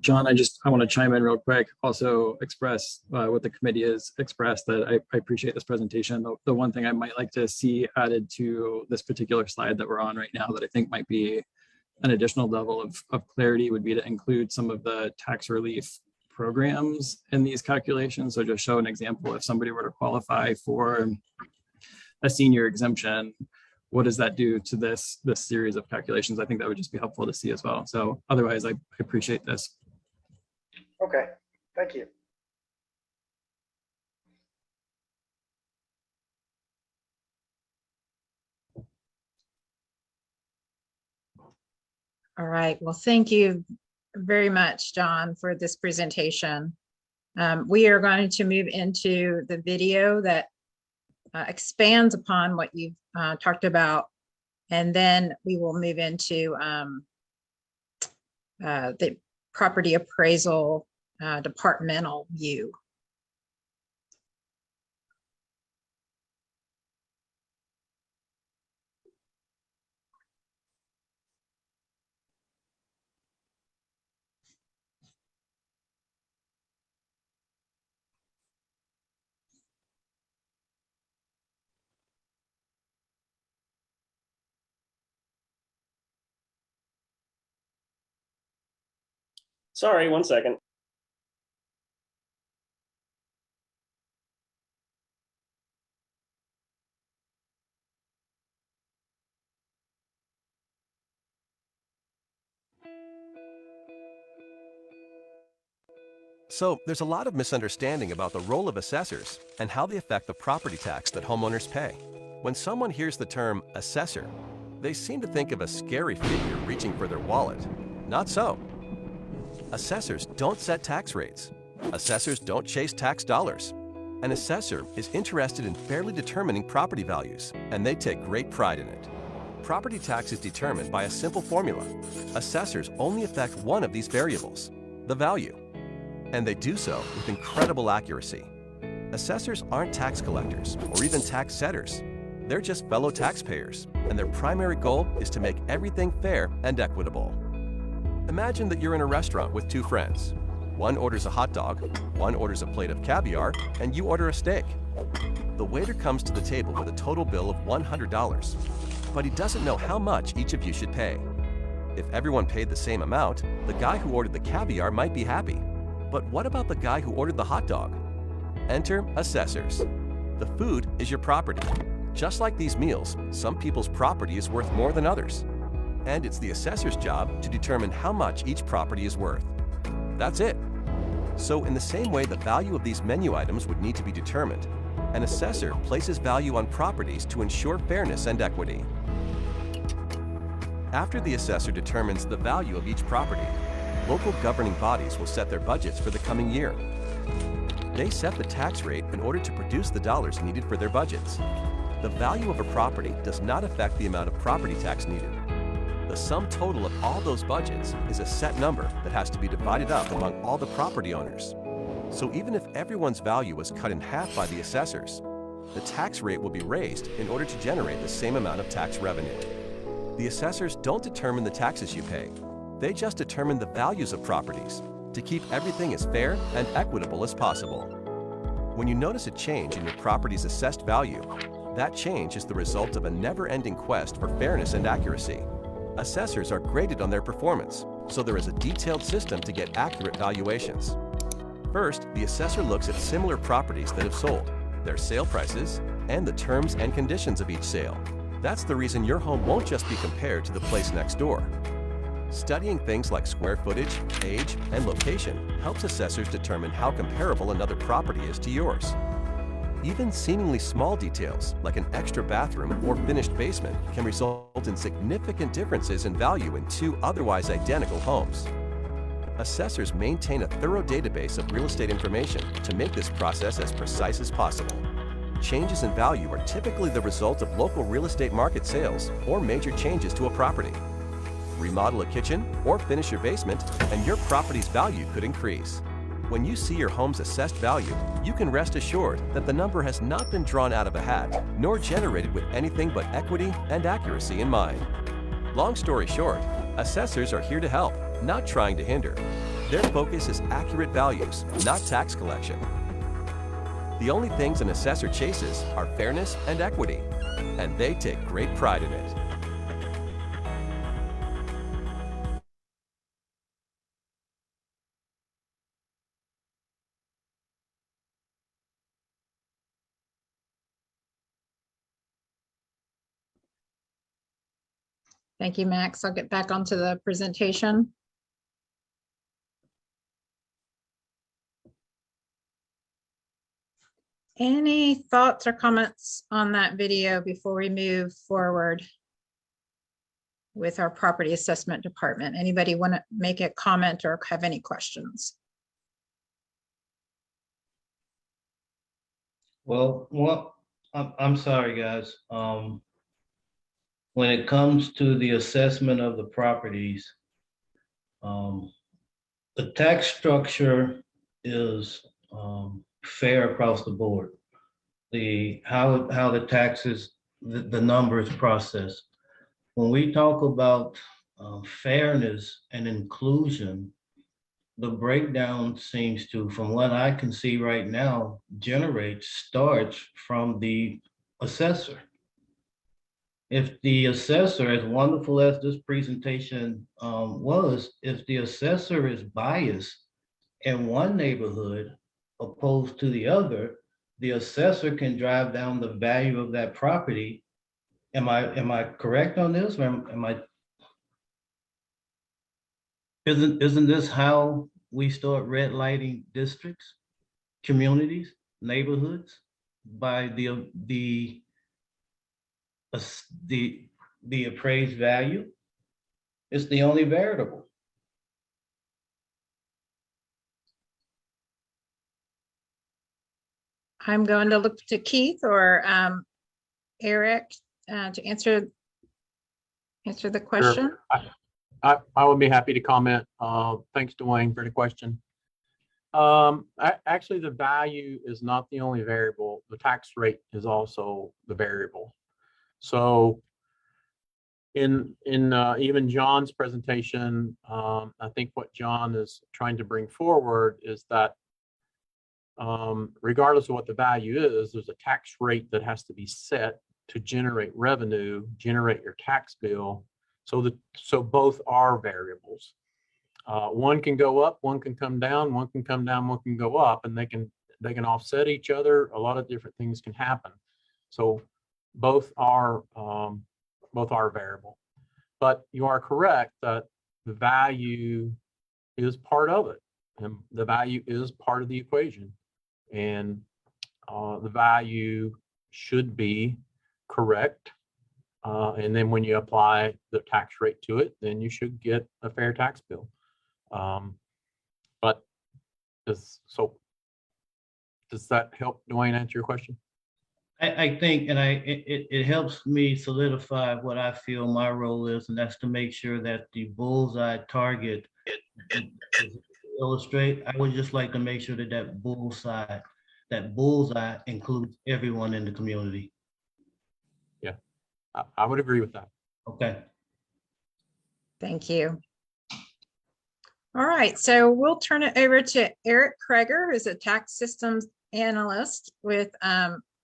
John, I want to chime in real quick. Also express what the committee has expressed, that I appreciate this presentation. The one thing I might like to see added to this particular slide that we're on right now that I think might be an additional level of clarity would be to include some of the tax relief programs in these calculations. So just show an example, if somebody were to qualify for a senior exemption, what does that do to this series of calculations? I think that would just be helpful to see as well. So otherwise, I appreciate this. Okay, thank you. All right, well, thank you very much, John, for this presentation. We are going to move into the video that expands upon what you've talked about, and then we will move into the property appraisal departmental view. Sorry, 1 second. So there's a lot of misunderstanding about the role of assessors and how they affect the property tax that homeowners pay. When someone hears the term assessor, they seem to think of a scary figure reaching for their wallet. Not so. Assessors don't set tax rates. Assessors don't chase tax dollars. An assessor is interested in fairly determining property values, and they take great pride in it. Property tax is determined by a simple formula. Assessors only affect one of these variables, the value. And they do so with incredible accuracy. Assessors aren't tax collectors or even tax setters. They're just fellow taxpayers, and their primary goal is to make everything fair and equitable. Imagine that you're in a restaurant with two friends. One orders a hot dog, one orders a plate of caviar, and you order a steak. the waiter comes to the table with a total bill of $100, but he doesn't know how much each of you should pay. If everyone paid the same amount, the guy who ordered the caviar might be happy. But what about the guy who ordered the hot dog? Enter assessors. The food is your property. Just like these meals, some people's property is worth more than others. And it's the assessor's job to determine how much each property is worth. That's it. So in the same way the value of these menu items would need to be determined, an assessor places value on properties to ensure fairness and equity. After the assessor determines the value of each property, local governing bodies will set their budgets for the coming year. They set the tax rate in order to produce the dollars needed for their budgets. The value of a property does not affect the amount of property tax needed. The sum total of all those budgets is a set number that has to be divided up among all the property owners. So even if everyone's value was cut in half by the assessors, the tax rate will be raised in order to generate the same amount of tax revenue. The assessors don't determine the taxes you pay. They just determine the values of properties to keep everything as fair and equitable as possible. When you notice a change in your property's assessed value, that change is the result of a never-ending quest for fairness and accuracy. Assessors are graded on their performance, so there is a detailed system to get accurate valuations. First, the assessor looks at similar properties that have sold, their sale prices, and the terms and conditions of each sale. That's the reason your home won't just be compared to the place next door. Studying things like square footage, age, and location helps assessors determine how comparable another property is to yours. Even seemingly small details, like an extra bathroom or finished basement, can result in significant differences in value in two otherwise identical homes. Assessors maintain a thorough database of real estate information to make this process as precise as possible. Changes in value are typically the result of local real estate market sales or major changes to a property. Remodel a kitchen or finish your basement, and your property's value could increase. When you see your home's assessed value, you can rest assured that the number has not been drawn out of a hat, nor generated with anything but equity and accuracy in mind. Long story short, assessors are here to help, not trying to hinder. Their focus is accurate values, not tax collection. The only things an assessor chases are fairness and equity, and they take great pride in it. Thank you, Max. I'll get back onto the presentation. Any thoughts or comments on that video before we move forward with our property assessment department? Anybody want to make a comment or have any questions? Well, I'm sorry, guys. When it comes to the assessment of the properties, the tax structure is fair across the board. How the taxes, the numbers processed. When we talk about fairness and inclusion, the breakdown seems to, from what I can see right now, starts from the assessor. If the assessor, as wonderful as this presentation was, if the assessor is biased in one neighborhood opposed to the other, the assessor can drive down the value of that property. Am I correct on this, or am I? Isn't this how we start red lighting districts, communities, neighborhoods, by the appraised value? It's the only variable. I'm going to look to Keith or Eric to answer the question. Sure. I would be happy to comment. Thanks, Dwayne, for the question. Actually, the value is not the only variable. The tax rate is also the variable. So in even John's presentation, I think what John is trying to bring forward is that regardless of what the value is, there's a tax rate that has to be set to generate revenue, generate your tax bill. So both are variables. One can go up, one can come down, one can come down, one can go up, and they can offset each other. A lot of different things can happen. So both are variable. But you are correct that the value is part of it, and the value is part of the equation, and the value should be correct. And then when you apply the tax rate to it, then you should get a fair tax bill. But does that help, Dwayne, answer your question? I think, and it helps me solidify what I feel my role is, and that's to make sure that the bullseye target illustrate. I would just like to make sure that that bullseye includes everyone in the community. Yeah, I would agree with that. Okay. Thank you. All right, so we'll turn it over to Eric Kreger, who's a tax systems analyst with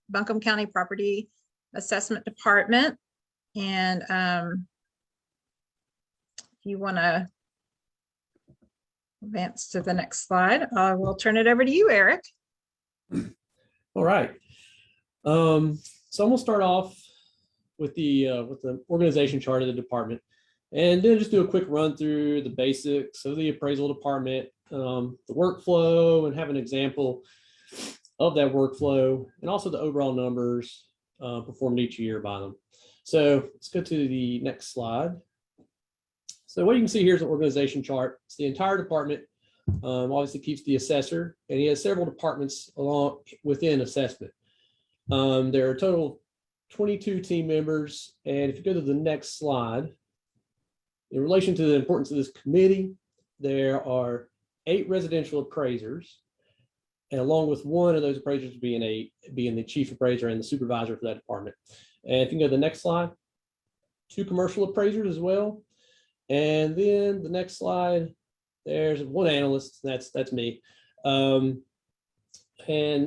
Buncombe County Property Assessment Department. And if you want to advance to the next slide, I will turn it over to you, Eric. All right. So I'm gonna start off with the organization chart of the department, and then just do a quick run through the basics of the appraisal department, the workflow, and have an example of that workflow, and also the overall numbers performed each year by them. So let's go to the next slide. So what you can see here is an organization chart. It's the entire department. Obviously keeps the assessor, and he has several departments along within assessment. There are a total of 22 team members. And if you go to the next slide, in relation to the importance of this committee, there are 8 residential appraisers, and along with one of those appraisers being the chief appraiser and the supervisor for that department. And if you can go to the next slide, 2 commercial appraisers as well. And then the next slide, there's 1 analyst, that's me. And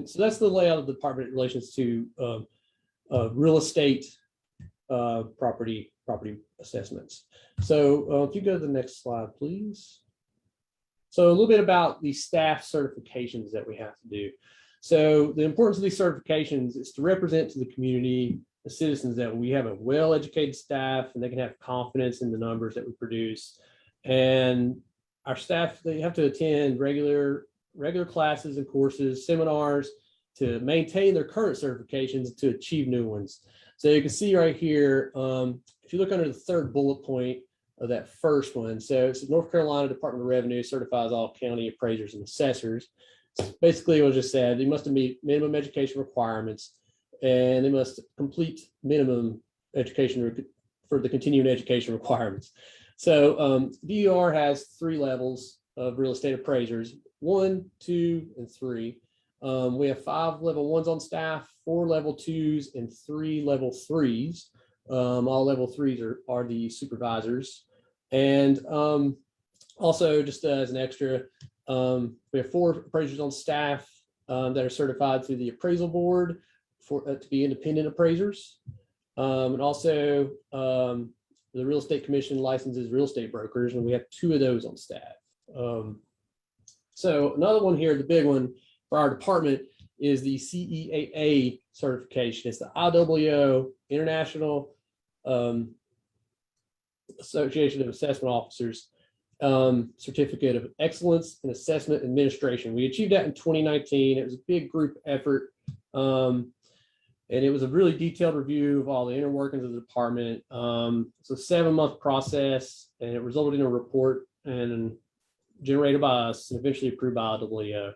so that's the layout of the department in relation to real estate property assessments. So if you go to the next slide, please. So a little bit about the staff certifications that we have to do. So the importance of these certifications is to represent to the community, the citizens, that we have a well-educated staff and they can have confidence in the numbers that we produce. And our staff, they have to attend regular classes and courses, seminars to maintain their current certifications to achieve new ones. So you can see right here, if you look under the 3rd bullet point of that first one, so it's North Carolina Department of Revenue certifies all county appraisers and assessors. Basically, what I just said, they must meet minimum education requirements, and they must complete minimum education for the continuing education requirements. So DER has 3 levels of real estate appraisers, 1, 2, and 3. We have 5 level 1s on staff, 4 level 2s, and 3 level 3s. All level 3s are the supervisors. And also, just as an extra, we have 4 appraisers on staff that are certified through the appraisal board to be independent appraisers. And also, the Real Estate Commission licenses real estate brokers, and we have 2 of those on staff. So another one here, the big one for our department, is the CEAA certification. It's the IWO, International Association of Assessment Officers Certificate of Excellence in Assessment Administration. We achieved that in 2019. It was a big group effort. And it was a really detailed review of all the inner workings of the department. It's a 7-month process, and it resulted in a report and generated by us and eventually approved by IWO.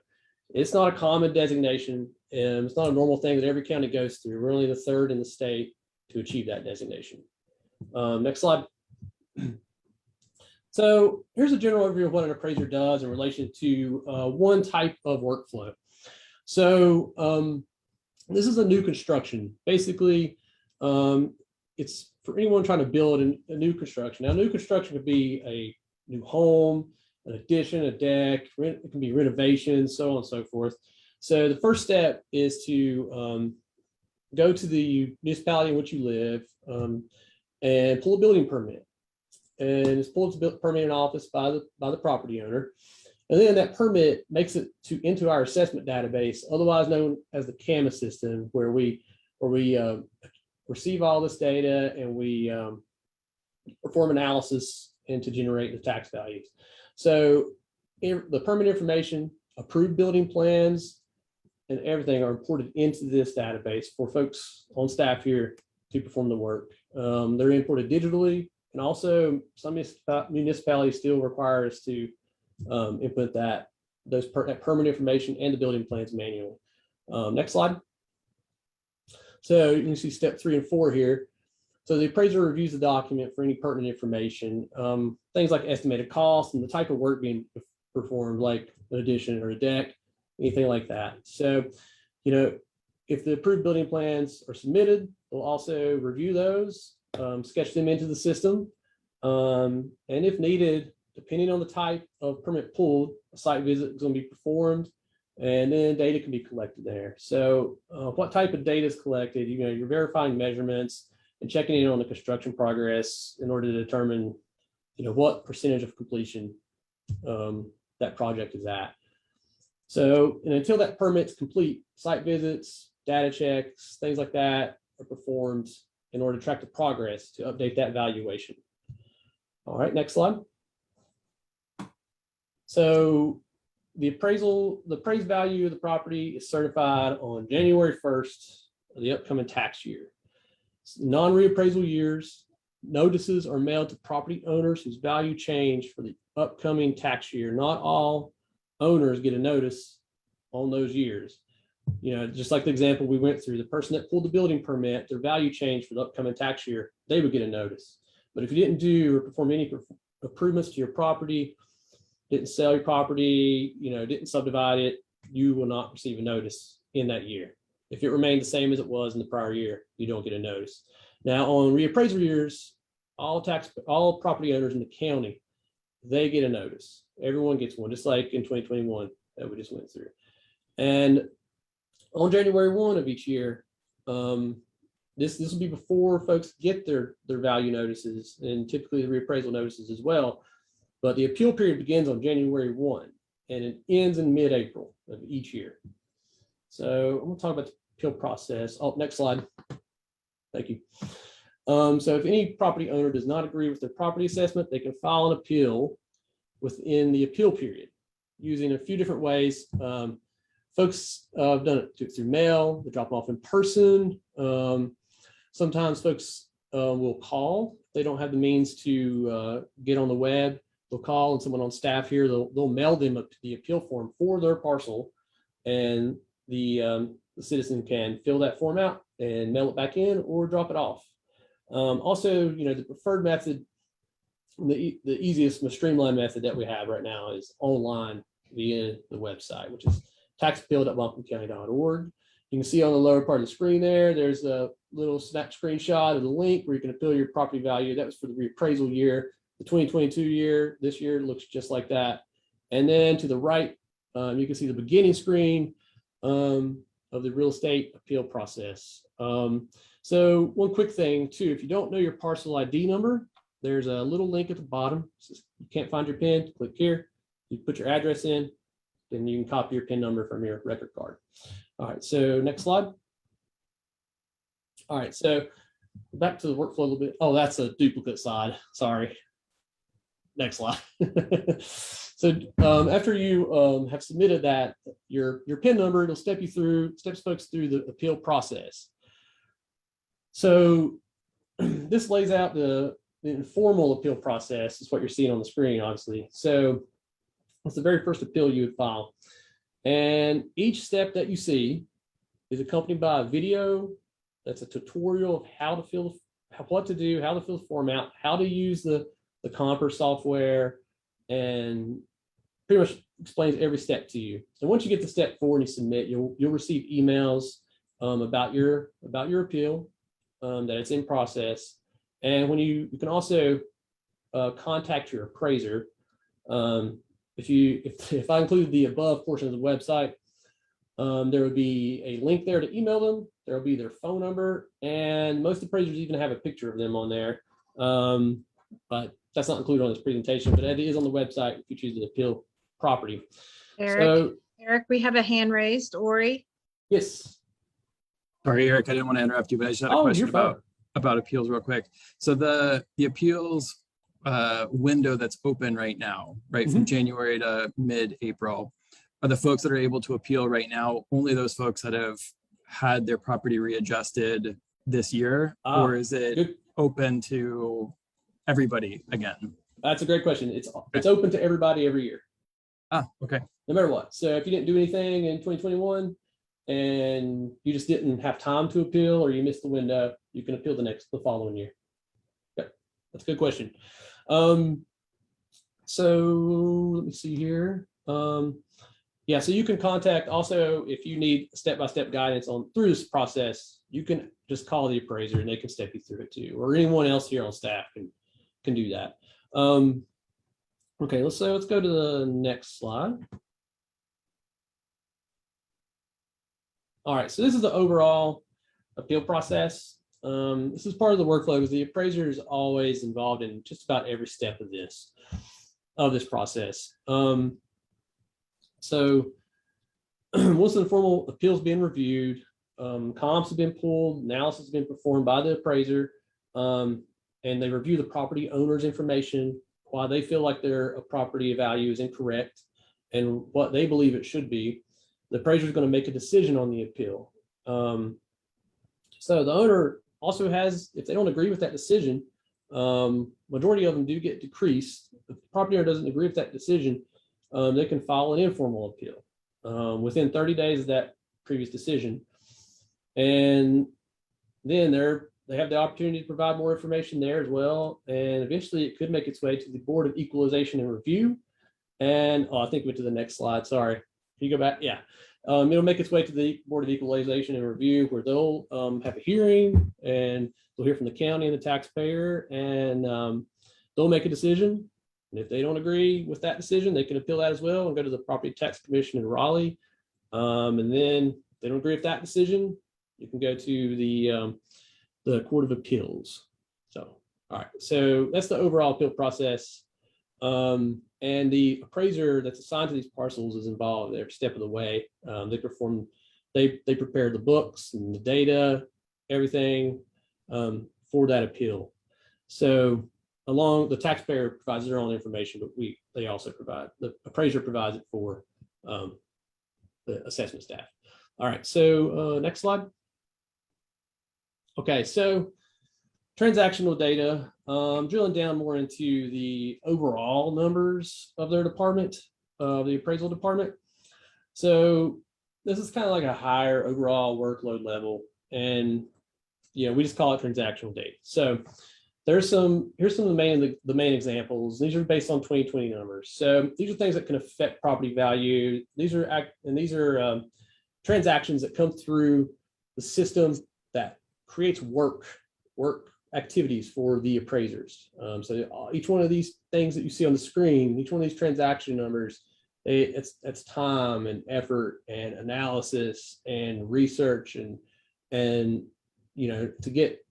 It's not a common designation, and it's not a normal thing that every county goes through. We're only the 3rd in the state to achieve that designation. Next slide. So here's a general overview of what an appraiser does in relation to one type of workflow. So this is a new construction. Basically, it's for anyone trying to build a new construction. Now, new construction could be a new home, an addition, a deck, it can be renovation, so on and so forth. So the first step is to go to the municipality in which you live and pull a building permit. And it's pulled a permit in office by the property owner. And then that permit makes it into our assessment database, otherwise known as the CAMA system, where we receive all this data and we perform analysis and to generate the tax values. So the permit information, approved building plans, and everything are imported into this database for folks on staff here to perform the work. They're imported digitally, and also some municipalities still require us to input that permit information and the building plans manually. Next slide. So you can see step 3 and 4 here. So the appraiser reviews the document for any pertinent information, things like estimated costs and the type of work being performed, like an addition or a deck, anything like that. So, if the approved building plans are submitted, we'll also review those, sketch them into the system, and if needed, depending on the type of permit pulled, a site visit is going to be performed, and then data can be collected there. So what type of data is collected? You're verifying measurements and checking in on the construction progress in order to determine, what percentage of completion that project is at. So, and until that permit's complete, site visits, data checks, things like that are performed in order to track the progress to update that valuation. All right, next slide. So the appraised value of the property is certified on January 1st of the upcoming tax year. Non-reappraisal years, notices are mailed to property owners whose value changed for the upcoming tax year. Not all owners get a notice on those years. Just like the example we went through, the person that pulled the building permit, their value changed for the upcoming tax year, they would get a notice. But if you didn't do or perform any improvements to your property, didn't sell your property, didn't subdivide it, you will not receive a notice in that year. If it remained the same as it was in the prior year, you don't get a notice. Now on reappraisal years, all property owners in the county, they get a notice. Everyone gets one, just like in 2021 that we just went through. And on January 1 of each year, this will be before folks get their value notices, and typically the reappraisal notices as well. But the appeal period begins on January 1 and it ends in mid-April of each year. So I'm going to talk about the appeal process. Oh, next slide. Thank you. So if any property owner does not agree with their property assessment, they can file an appeal within the appeal period using a few different ways. Folks have done it through mail, they drop them off in person. Sometimes folks will call. They don't have the means to get on the web. They'll call, and someone on staff here, they'll mail them the appeal form for their parcel, and the citizen can fill that form out and mail it back in or drop it off. Also, the preferred method, the easiest, most streamlined method that we have right now is online via the website, which is taxappeal.buncombecounty.org. You can see on the lower part of the screen there's a little snap screenshot of the link where you can appeal your property value. That was for the reappraisal year. The 2022 year, this year looks just like that. And then to the right, you can see the beginning screen of the real estate appeal process. So one quick thing too, if you don't know your parcel ID number, there's a little link at the bottom. You can't find your PIN, click here. You put your address in, then you can copy your PIN number from your record card. All right, so next slide. All right, so back to the workflow a little bit. Oh, that's a duplicate slide, sorry. Next slide. So after you have submitted that, your PIN number, it'll steps folks through the appeal process. So this lays out the informal appeal process, is what you're seeing on the screen, obviously. So it's the very first appeal you would file. And each step that you see is accompanied by a video that's a tutorial of how to fill, what to do, how to fill the form out, how to use the Comper software, and pretty much explains every step to you. So once you get to step 4 and you submit, you'll receive emails about your appeal, that it's in process. And when you can also contact your appraiser. If I include the above portion of the website, There would be a link there to email them. There will be their phone number, and most appraisers even have a picture of them on there. But that's not included on this presentation, but it is on the website if you choose to appeal property. Eric, we have a hand raised. Ori. Yes. Sorry, Eric, I didn't want to interrupt you, but I just had a question about appeals real quick. So the appeals window that's open right now, right, from January to mid-April, are the folks that are able to appeal right now only those folks that have had their property readjusted this year, or is it open to everybody again? That's a great question. It's open to everybody every year. Okay. No matter what. So if you didn't do anything in 2021 and you just didn't have time to appeal, or you missed the window, you can appeal the following year. Yep, that's a good question. So let me see here. Yeah, so you can contact also if you need step-by-step guidance through this process. You can just call the appraiser and they can step you through it too, or anyone else here on staff can do that. Okay, let's go to the next slide. All right, so this is the overall appeal process. This is part of the workflow because the appraiser is always involved in just about every step of this process. So once the formal appeals being reviewed, comps have been pulled, analysis has been performed by the appraiser, and they review the property owner's information, why they feel like their property value is incorrect and what they believe it should be. The appraiser is going to make a decision on the appeal. So the owner also has, if they don't agree with that decision, majority of them do get decreased. If the property owner doesn't agree with that decision, they can file an informal appeal within 30 days of that previous decision. And then they have the opportunity to provide more information there as well. And eventually it could make its way to the Board of Equalization and Review. And I think we went to the next slide. Sorry. Can you go back? Yeah. It'll make its way to the Board of Equalization and Review, where they'll have a hearing and they'll hear from the county and the taxpayer, and they'll make a decision. And if they don't agree with that decision, they can appeal that as well and go to the Property Tax Commission in Raleigh. And then if they don't agree with that decision, you can go to the Court of Appeals. So, all right. So that's the overall appeal process. And the appraiser that's assigned to these parcels is involved every step of the way. They prepare the books and the data, everything for that appeal. So the taxpayer provides their own information, but they also provide, the appraiser provides it for the assessment staff. All right, so next slide. Okay, so transactional data, drilling down more into the overall numbers of their department, the appraisal department. So this is kind of like a higher overall workload level, and we just call it transactional data. So here's some of the main examples. These are based on 2020 numbers. So these are things that can affect property value. These are transactions that come through the system that creates work activities for the appraisers. So each one of these things that you see on the screen, each one of these transaction numbers, it's time and effort and analysis and research and to get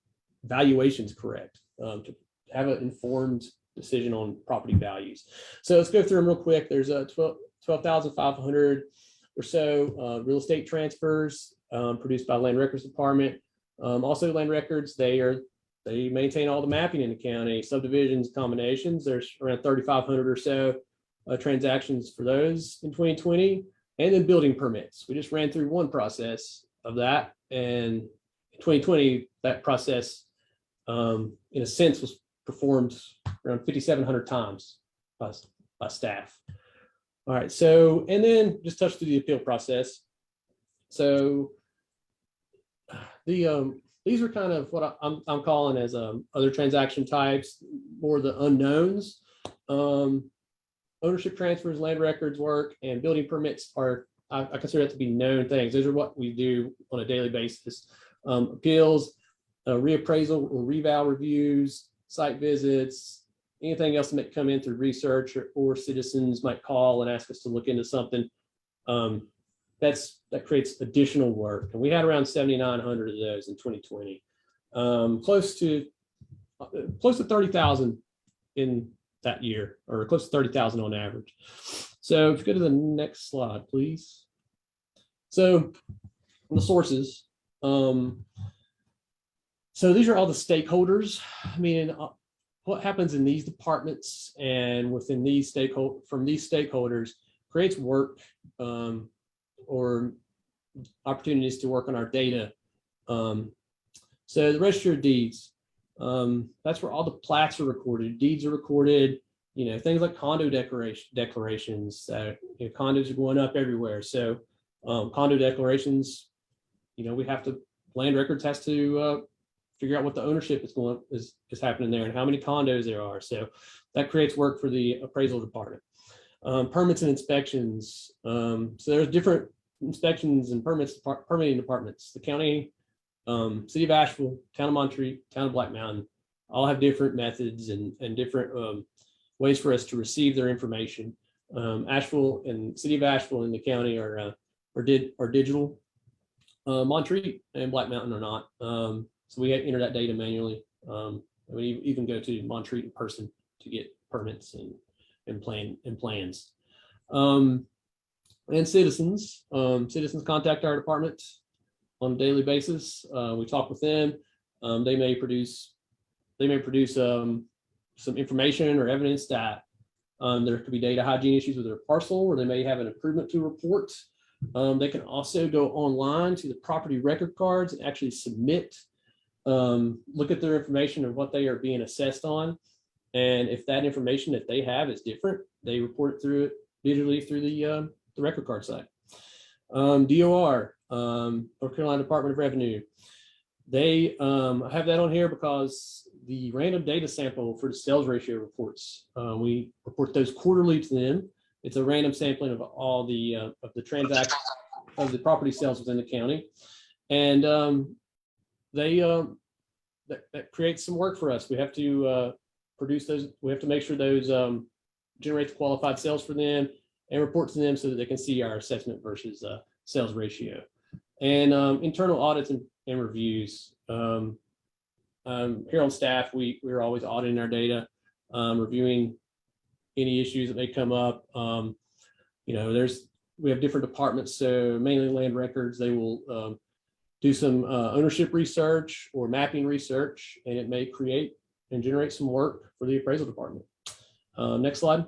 valuations correct, to have an informed decision on property values. So let's go through them real quick. There's 12,500 or so real estate transfers produced by Land Records Department. Also Land Records, they maintain all the mapping in the county, subdivisions, combinations. There's around 3,500 or so transactions for those in 2020, and then building permits. We just ran through one process of that, and in 2020, that process, in a sense, was performed around 5,700 times by staff. All right, so, and then just touch through the appeal process. So these are kind of what I'm calling as other transaction types, more the unknowns. Ownership transfers, land records work, and building permits are, I consider that to be known things. Those are what we do on a daily basis. Appeals, reappraisal or reval reviews, site visits, anything else that might come in through research or citizens might call and ask us to look into something. that creates additional work. And we had around 7,900 of those in 2020, close to 30,000 in that year, or close to 30,000 on average. So if you go to the next slide, please. So the sources. So these are all the stakeholders. I mean, what happens in these departments and within these stakeholders creates work or opportunities to work on our data. So the Register of Deeds, that's where all the plats are recorded, deeds are recorded, you know, things like condo declarations. You know, condos are going up everywhere. So condo declarations, you know, land records has to figure out what the ownership is happening there and how many condos there are. So that creates work for the appraisal department. Permits and inspections. So there's different inspections and permitting departments. The county, City of Asheville, Town of Montreat, Town of Black Mountain, all have different methods and different ways for us to receive their information. Asheville and City of Asheville and the county are digital. Montreat and Black Mountain are not. So we enter that data manually. We even go to Montreat in person to get permits and plans. And citizens. Citizens contact our department on a daily basis. We talk with them. They may produce some information or evidence that there could be data hygiene issues with their parcel, or they may have an improvement to report. They can also go online to the property record cards and actually submit, look at their information and what they are being assessed on. And if that information that they have is different, they report it through it digitally through the record card site. DOR, North Carolina Department of Revenue. They have that on here because the random data sample for the sales ratio reports, we report those quarterly to them. It's a random sampling of all the transactions of the property sales within the county, and that creates some work for us. We have to produce those. We have to make sure those generate the qualified sales for them and report to them so that they can see our assessment versus sales ratio. And internal audits and reviews. Here on staff, we're always auditing our data, reviewing any issues that may come up. You know, we have different departments, so mainly land records. They will do some ownership research or mapping research, and it may create and generate some work for the appraisal department. Next slide.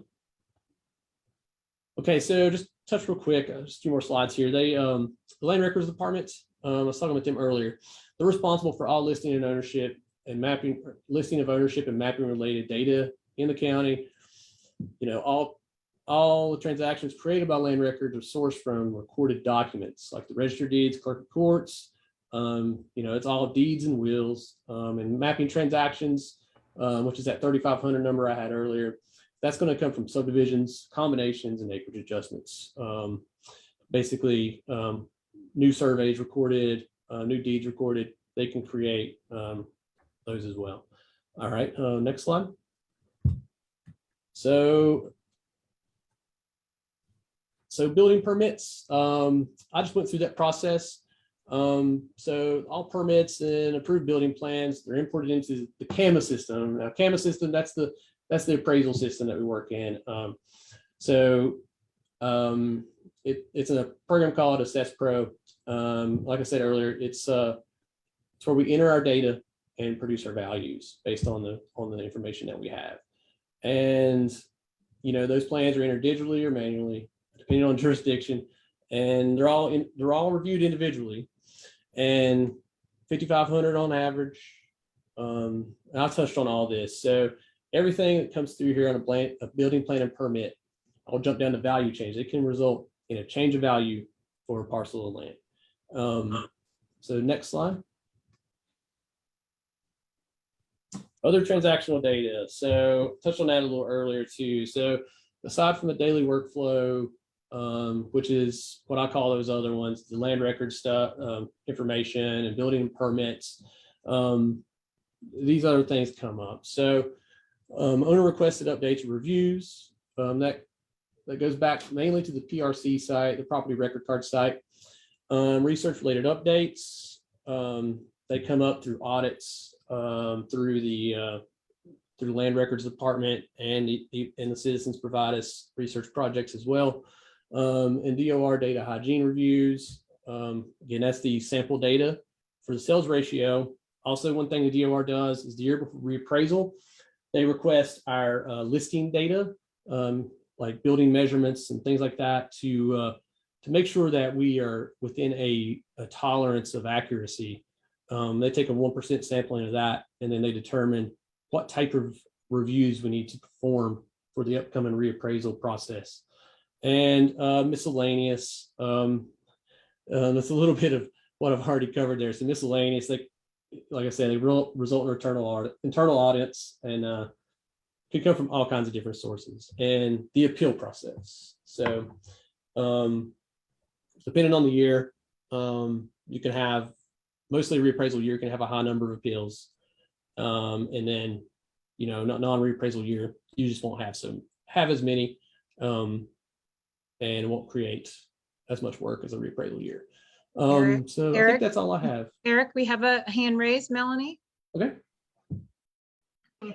Okay, so just touch real quick, just a few more slides here. The land records department, I was talking with them earlier. They're responsible for all listing and ownership and mapping, listing of ownership and mapping related data in the county. You know, all the transactions created by land records are sourced from recorded documents like the register deeds, clerk of courts. You know, it's all deeds and wills, and mapping transactions, which is that 3,500 number I had earlier. That's going to come from subdivisions, combinations, and acreage adjustments. Basically, new surveys recorded, new deeds recorded, they can create those as well. All right, next slide. So building permits, I just went through that process. So all permits and approved building plans, they're imported into the CAMA system. Now, CAMA system, that's the appraisal system that we work in. It's a program called Assess Pro. Like I said earlier, it's where we enter our data and produce our values based on the information that we have. And you know, those plans are entered digitally or manually, depending on jurisdiction, and they're all reviewed individually, and 5,500 on average. And I touched on all this. So everything that comes through here on a building plan and permit, I'll jump down to value change. It can result in a change of value for a parcel of land. So next slide. Other transactional data. So touched on that a little earlier too. So aside from the daily workflow, which is what I call those other ones, the land record stuff, information and building permits, these other things come up. So owner requested updates and reviews, that that goes back mainly to the PRC site, the property record card site. Research related updates. They come up through audits through the land records department, and the citizens provide us research projects as well. And DOR data hygiene reviews. Again, that's the sample data for the sales ratio. Also, one thing the DOR does is the year before reappraisal, they request our listing data, like building measurements and things like that, to make sure that we are within a tolerance of accuracy. They take a 1% sampling of that, and then they determine what type of reviews we need to perform for the upcoming reappraisal process. And miscellaneous, that's a little bit of what I've already covered there. So miscellaneous, like I said, they result in internal audits, and can come from all kinds of different sources. And the appeal process. So depending on the year, you can have, mostly reappraisal year can have a high number of appeals. And then, non-reappraisal year, you just won't have as many, and won't create as much work as a reappraisal year. So I think that's all I have. Eric, we have a hand raised, Melanie. Okay.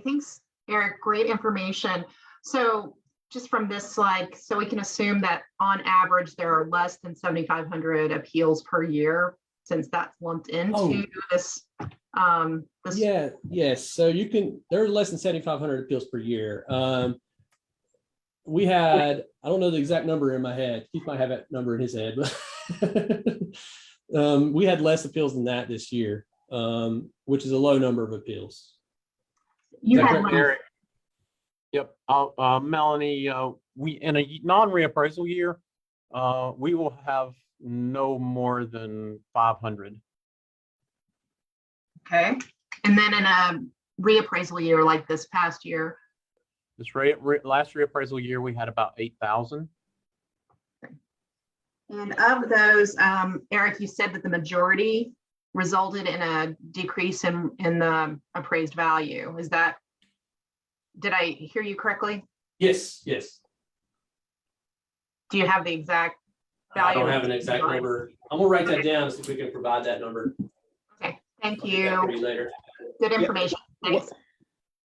Thanks, Eric. Great information. So just from this slide, so we can assume that on average, there are less than 7,500 appeals per year, since that's lumped into this. Yes. So there are less than 7,500 appeals per year. We had, I don't know the exact number in my head. Keith might have that number in his head, but we had less appeals than that this year, which is a low number of appeals. You had Eric. Yep. Melanie, we in a non-reappraisal year, we will have no more than 500. Okay. And then in a reappraisal year like this past year, This last reappraisal year, we had about 8,000. and of those, Eric, you said that the majority resulted in a decrease in the appraised value. Did I hear you correctly? Yes. Do you have the exact value? I don't have an exact number. I'm gonna write that down and see if we can provide that number. Okay, thank you. Later. Good information. Thanks.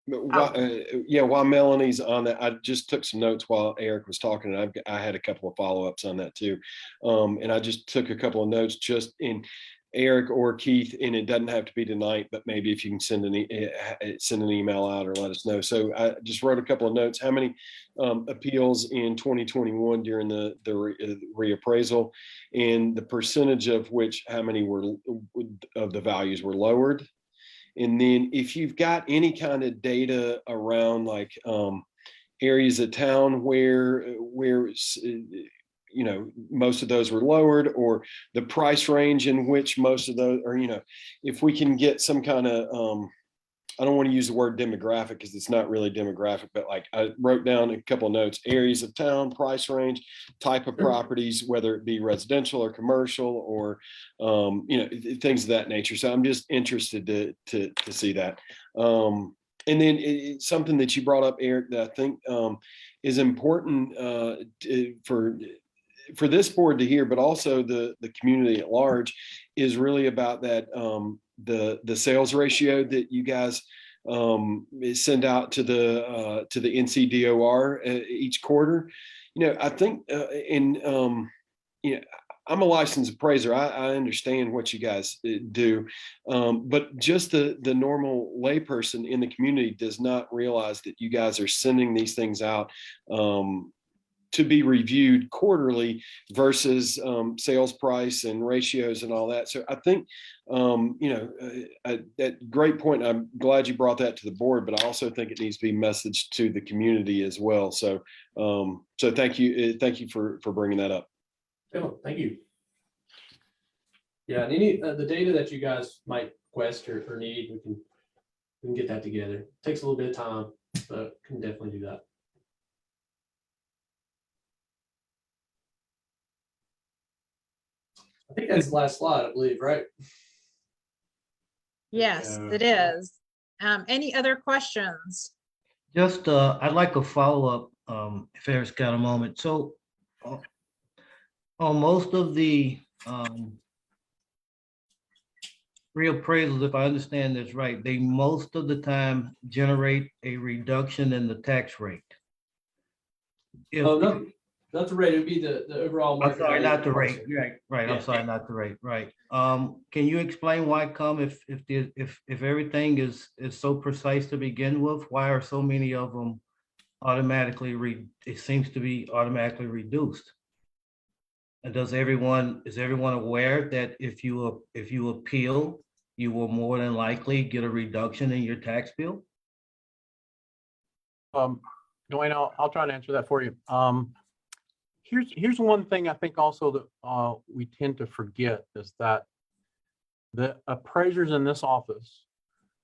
While Melanie's on that, I just took some notes while Eric was talking, and I had a couple of follow-ups on that too. And I just took a couple of notes just in Eric or Keith, and it doesn't have to be tonight, but maybe if you can send an email out or let us know. So I just wrote a couple of notes. How many appeals in 2021 during the reappraisal, and the percentage of which, how many of the values were lowered? And then if you've got any kind of data around like areas of town where most of those were lowered, or the price range in which most of those, or if we can get some kind of I don't want to use the word demographic because it's not really demographic, but like I wrote down a couple of notes: areas of town, price range, type of properties, whether it be residential or commercial, or things of that nature. So I'm just interested to see that. And then something that you brought up, Eric, that I think is important for this board to hear, but also the community at large, is really about that the sales ratio that you guys send out to the NCDOR each quarter. I think I'm a licensed appraiser. I understand what you guys do, but just the normal layperson in the community does not realize that you guys are sending these things out to be reviewed quarterly versus sales price and ratios and all that. So I think, that great point. I'm glad you brought that to the board, but I also think it needs to be messaged to the community as well. So, thank you. Thank you for bringing that up. Oh, thank you. Yeah, and any the data that you guys might request or need, we can get that together. It takes a little bit of time, but can definitely do that. I think that's the last slide, I believe, right? Yes, it is. Any other questions? Just, I'd like a follow-up if Eric's got a moment. So on most of the reappraisals, if I understand this right, they most of the time generate a reduction in the tax rate. If, No, not the rate, it would be the overall I'm market sorry, value of not the the rate. parcel. Right, right. I'm Yeah. sorry, not the rate. Right. Can you explain why come if everything is so precise to begin with, why are so many of them automatically it seems to be automatically reduced? And is everyone aware that if you appeal, you will more than likely get a reduction in your tax bill? Dwayne, I'll try to answer that for you. Here's one thing I think also that we tend to forget is that the appraisers in this office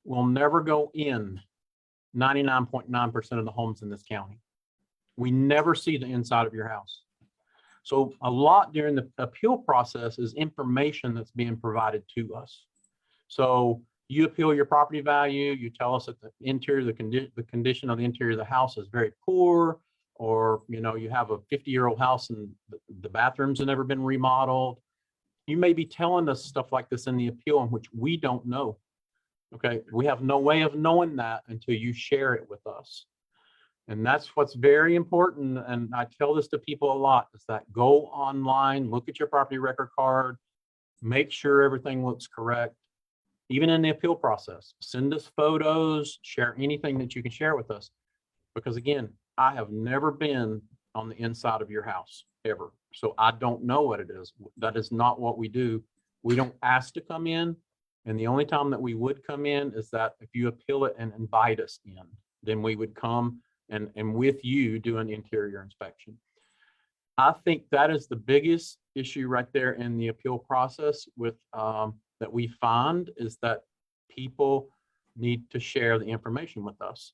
will never go in 99.9% of the homes in this county. We never see the inside of your house. So a lot during the appeal process is information that's being provided to us. So you appeal your property value, you tell us that the interior, the condition of the interior of the house is very poor, or you have a 50-year-old house and the bathrooms have never been remodeled. You may be telling us stuff like this in the appeal in which we don't know. Okay, we have no way of knowing that until you share it with us. And that's what's very important. And I tell this to people a lot, is that go online, look at your property record card, make sure everything looks correct. Even in the appeal process, send us photos, share anything that you can share with us. Because again, I have never been on the inside of your house ever. So I don't know what it is. That is not what we do. We don't ask to come in. And the only time that we would come in is that if you appeal it and invite us in, then we would come and with you do an interior inspection. I think that is the biggest issue right there in the appeal process with that we find, is that people need to share the information with us.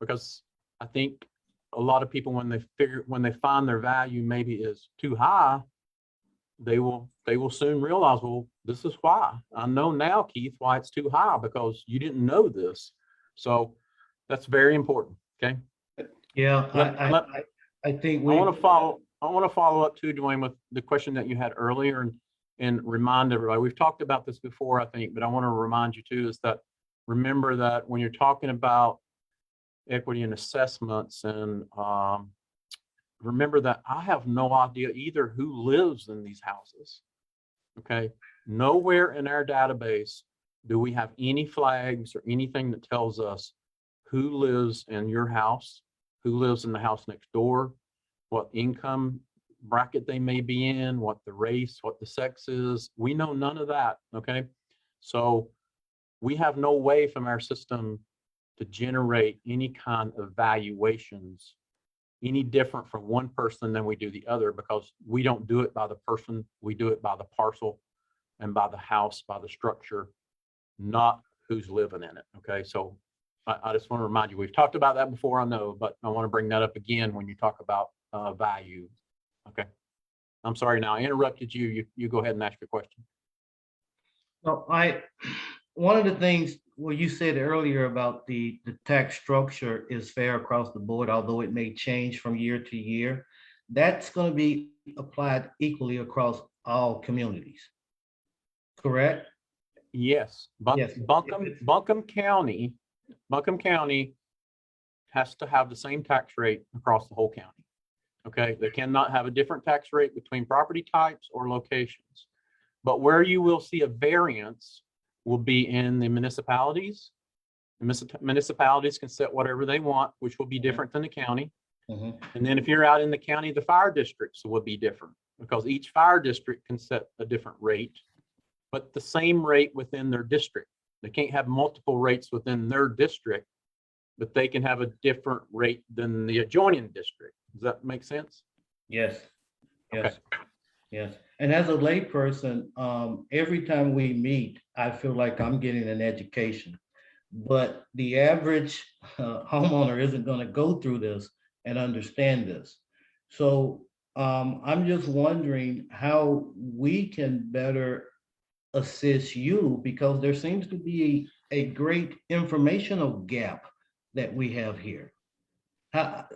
Because I think a lot of people, when they find their value maybe is too high, they will soon realize, well, this is why. I know now, Keith, why it's too high, because you didn't know this. So that's very important. Okay. Yeah, I think we. I want to follow up too, Dwayne, with the question that you had earlier and remind everybody. We've talked about this before, I think, but I want to remind you too, is that remember that when you're talking about equity and assessments, and remember that I have no idea either who lives in these houses. Okay. Nowhere in our database do we have any flags or anything that tells us who lives in your house, who lives in the house next door, what income bracket they may be in, what the race, what the sex is. We know none of that. Okay. So we have no way from our system to generate any kind of valuations any different from one person than we do the other, because we don't do it by the person, we do it by the parcel and by the house, by the structure, not who's living in it. Okay, so I just want to remind you, we've talked about that before, I know, but I want to bring that up again when you talk about value. Okay, I'm sorry, now I interrupted you. You go ahead and ask your question. Well, one of the things you said earlier about the tax structure is fair across the board, although it may change from year to year. That's going to be applied equally across all communities, correct? Yes. Yes. Buncombe County has to have the same tax rate across the whole county. Okay, they cannot have a different tax rate between property types or locations. But where you will see a variance will be in the municipalities. The municipalities can set whatever they want, which will be different than the county. Mm-hmm. And then if you're out in the county, the fire districts will be different, because each fire district can set a different rate, but the same rate within their district. They can't have multiple rates within their district, but they can have a different rate than the adjoining district. Does that make sense? Yes. Yes. Okay. Yes. And as a layperson, every time we meet, I feel like I'm getting an education. But the average homeowner isn't going to go through this and understand this. So I'm just wondering how we can better assist you, because there seems to be a great informational gap that we have here. Well,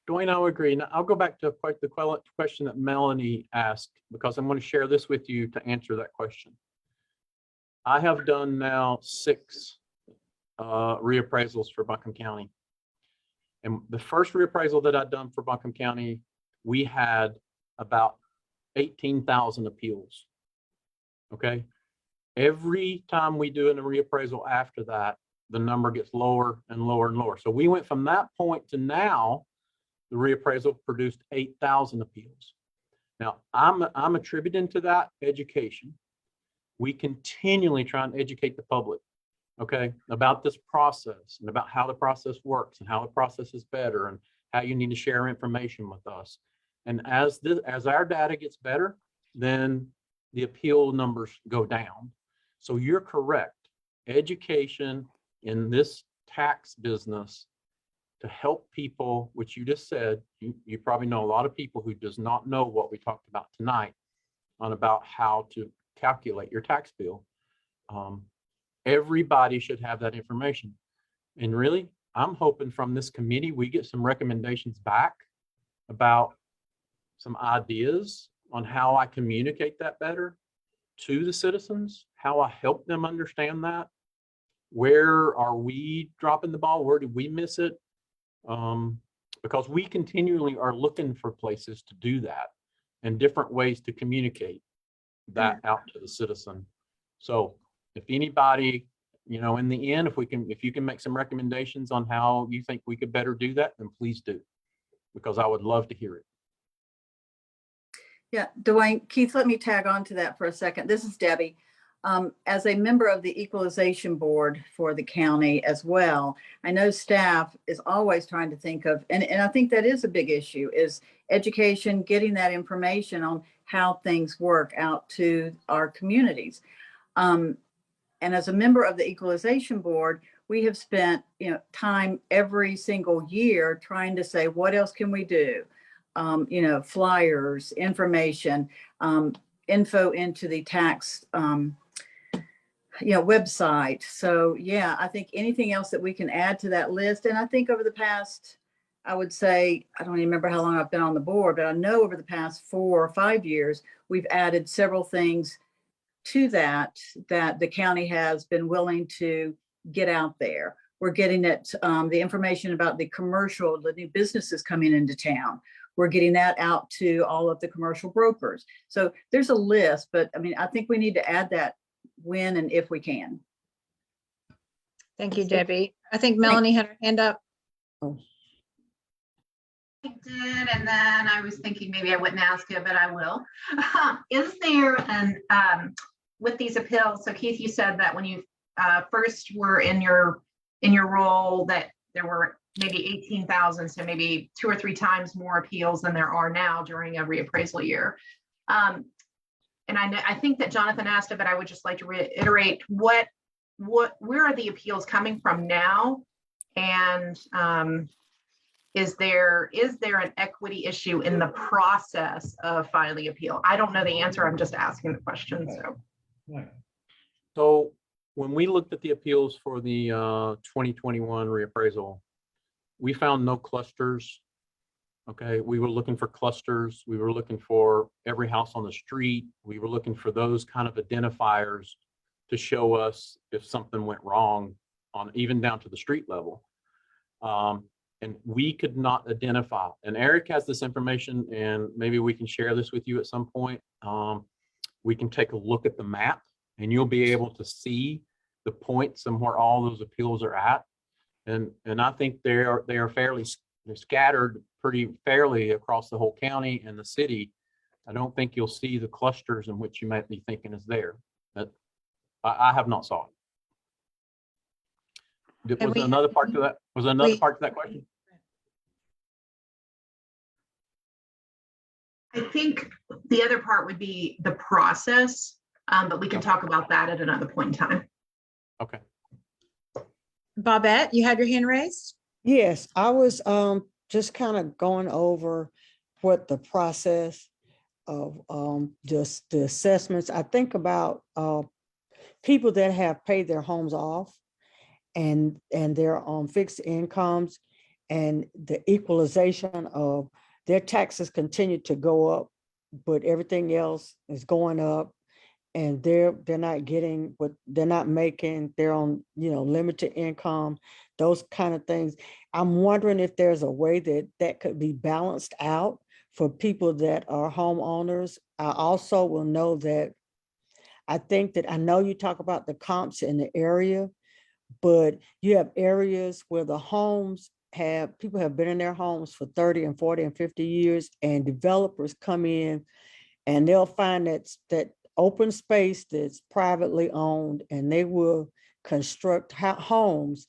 Dwayne, I would agree. Now, I'll go back to the question that Melanie asked, because I'm going to share this with you to answer that question. I have done now 6 reappraisals for Buncombe County. And the first reappraisal that I'd done for Buncombe County, we had about 18,000 appeals. Okay. Every time we do a reappraisal after that, the number gets lower and lower and lower. So we went from that point to now, the reappraisal produced 8,000 appeals. Now, I'm attributing to that education. We continually try and educate the public, okay, about this process and about how the process works and how the process is better and how you need to share information with us. And as our data gets better, then the appeal numbers go down. So you're correct. Education in this tax business to help people, which you just said, you probably know a lot of people who does not know what we talked about tonight on about how to calculate your tax bill. Everybody should have that information. And really, I'm hoping from this committee, we get some recommendations back about some ideas on how I communicate that better to the citizens, how I help them understand that. Where are we dropping the ball? Where did we miss it? Because we continually are looking for places to do that and different ways to communicate that out to the citizen. So if anybody, in the end, if you can make some recommendations on how you think we could better do that, then please do, because I would love to hear it. Yeah, Dwayne, Keith, let me tag on to that for a second. This is Debbie. As a member of the Equalization Board for the county as well, I know staff is always trying to think of, and I think that is a big issue, is education, getting that information on how things work out to our communities. And as a member of the Equalization Board, we have spent time every single year trying to say, what else can we do? Flyers, information, info into the tax website. So yeah, I think anything else that we can add to that list. And I think over the past, I would say, I don't even remember how long I've been on the board, but I know over the past 4 or 5 years, we've added several things to that the county has been willing to get out there. We're getting it, the information about the new businesses coming into town. We're getting that out to all of the commercial brokers. So there's a list, but I think we need to add that when and if we can. Thank you, Debbie. I think Melanie had her hand up. I did, and then I was thinking maybe I wouldn't ask it, but I will. Is there with these appeals? So Keith, you said that when you first were in your role, that there were maybe 18,000, so maybe 2 or 3 times more appeals than there are now during a reappraisal year. And I think that Jonathan asked it, but I would just like to reiterate where are the appeals coming from now? And is there an equity issue in the process of filing appeal? I don't know the answer. I'm just asking the question. So when we looked at the appeals for the 2021 reappraisal, we found no clusters. Okay, we were looking for clusters. We were looking for every house on the street. We were looking for those kind of identifiers to show us if something went wrong on even down to the street level. And we could not identify. And Eric has this information, and maybe we can share this with you at some point. We can take a look at the map, and you'll be able to see the points and where all those appeals are at. And I think they are fairly scattered pretty fairly across the whole county and the city. I don't think you'll see the clusters in which you might be thinking is there. But I have not saw it. Was there another part to that? Was there another part to that question? I think the other part would be the process, but we can talk about that at another point in time. Okay. Bobette, you had your hand raised? Yes, I was just kind of going over what the process of just the assessments. I think about people that have paid their homes off and they're on fixed incomes, and the equalization of their taxes continue to go up, but everything else is going up, and they're not getting what they're not making. They're on, limited income, those kind of things. I'm wondering if there's a way that that could be balanced out for people that are homeowners. I also will know that I know you talk about the comps in the area, but you have areas where the people have been in their homes for 30 and 40 and 50 years, and developers come in and they'll find that open space that's privately owned, and they will construct homes,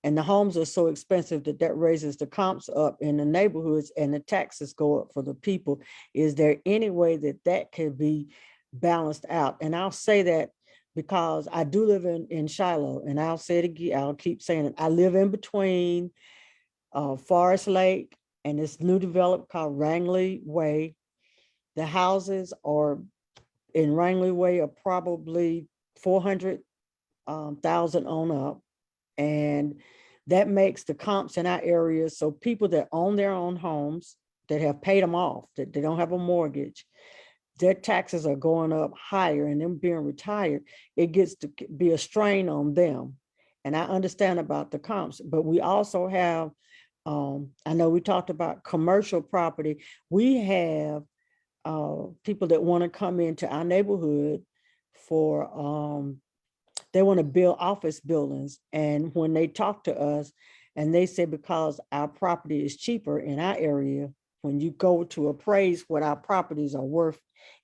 and the homes are so expensive that raises the comps up in the neighborhoods, and the taxes go up for the people. Is there any way that could be balanced out? And I'll say that because I do live in Shiloh, and I'll say it again, I'll keep saying it. I live in between Forest Lake and this new development called Rangley Way. The houses are in Rangley Way are probably 400,000 on up. And that makes the comps in our area. So people that own their own homes, that have paid them off, that they don't have a mortgage, their taxes are going up higher, and them being retired, it gets to be a strain on them. And I understand about the comps, but we also have, I know we talked about commercial property. We have people that want to come into our neighborhood for, they want to build office buildings. And when they talk to us, and they say, because our property is cheaper in our area, when you go to appraise what our properties are worth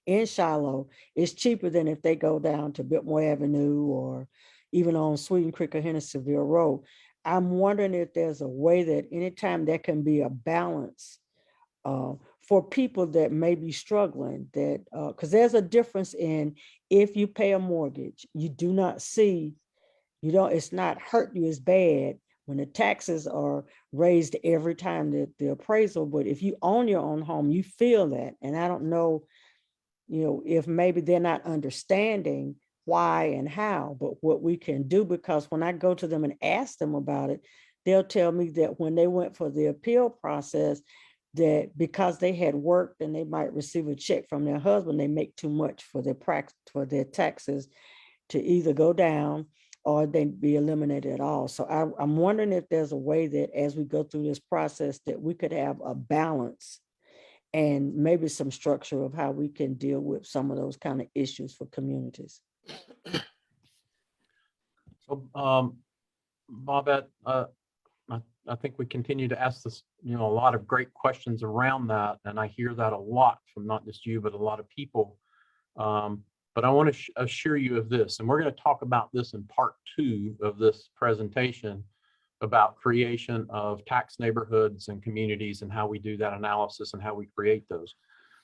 in Shiloh, it's cheaper than if they go down to Biltmore Avenue or even on Sweeten Creek or Hendersonville Road. I'm wondering if there's a way that anytime there can be a balance for people that may be struggling, that because there's a difference in, if you pay a mortgage, you do not see, it's not hurt you as bad when the taxes are raised every time that the appraisal. But if you own your own home, you feel that. And I don't know, if maybe they're not understanding why and how, but what we can do, because when I go to them and ask them about it, they'll tell me that when they went for the appeal process, that because they had worked and they might receive a check from their husband, they make too much for their taxes to either go down or they be eliminated at all. So I'm wondering if there's a way that as we go through this process, that we could have a balance and maybe some structure of how we can deal with some of those kind of issues for communities. So, Bobette, I think we continue to ask this, a lot of great questions around that. And I hear that a lot from not just you, but a lot of people. But I want to assure you of this, and we're going to talk about this in part 2 of this presentation about creation of tax neighborhoods and communities and how we do that analysis and how we create those.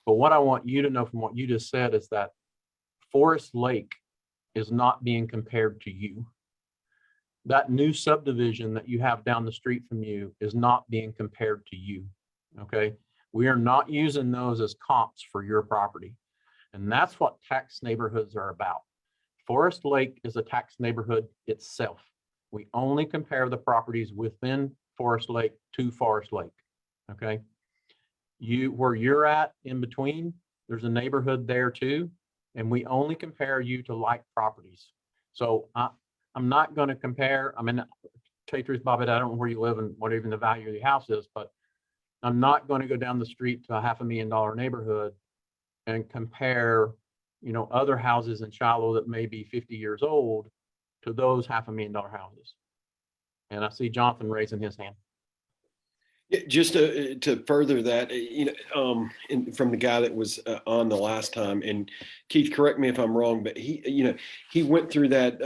But what I want you to know from what you just said is that Forest Lake is not being compared to you. That new subdivision that you have down the street from you is not being compared to you, okay? We are not using those as comps for your property. And that's what tax neighborhoods are about. Forest Lake is a tax neighborhood itself. We only compare the properties within Forest Lake to Forest Lake, okay? Where you're at in between, there's a neighborhood there too, and we only compare you to like properties. So I'm not going to compare. I mean, to tell you the truth, Bobette, I don't know where you live and what even the value of your house is, but I'm not going to go down the street to a $500,000 neighborhood and compare, other houses in Shiloh that may be 50 years old to those $500,000 houses. And I see Jonathan raising his hand. Yeah, just to further that, from the guy that was on the last time, and Keith, correct me if I'm wrong, but he went through that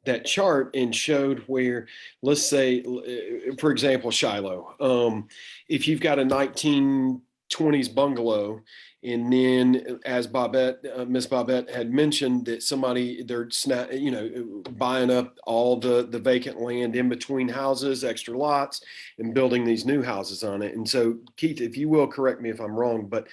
that chart and showed where, let's say, for example, Shiloh, if you've got a 1920s bungalow, and then as Miss Bobette had mentioned, that they're buying up all the vacant land in between houses, extra lots, and building these new houses on it. And so, Keith, if you will, correct me if I'm wrong, but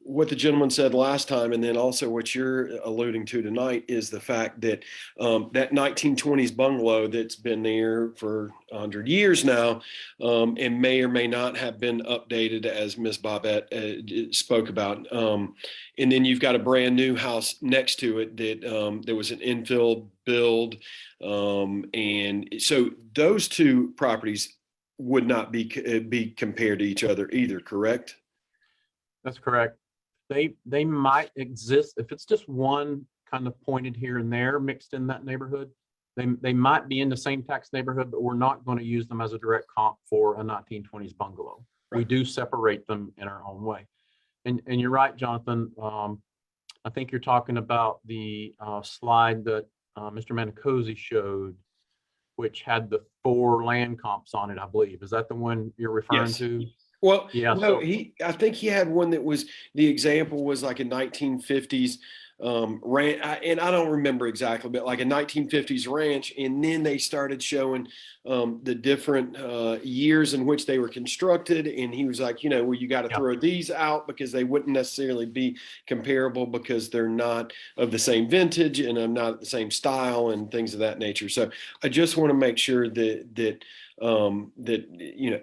what the gentleman said last time, and then also what you're alluding to tonight, is the fact that that 1920s bungalow that's been there for 100 years now, and may or may not have been updated, as Ms. Bobette spoke about. And then you've got a brand new house next to it that there was an infill build. And so those two properties would not be compared to each other either, correct? That's correct. They might exist if it's just one kind of pointed here and there mixed in that neighborhood. They might be in the same tax neighborhood, but we're not going to use them as a direct comp for a 1920s bungalow. Right. We do separate them in our own way. And you're right, Jonathan. I think you're talking about the slide that Mr. Manicosi showed, which had the 4 land comps on it, I believe. Is that the one you're referring to? Well, yeah. No, I think he had one that was, the example was like a 1950s and I don't remember exactly, but like a 1950s ranch. And then they started showing the different years in which they were constructed. And he was like, well, you got to throw these out because they wouldn't necessarily be comparable because they're not of the same vintage and I'm not the same style and things of that nature. So I just want to make sure that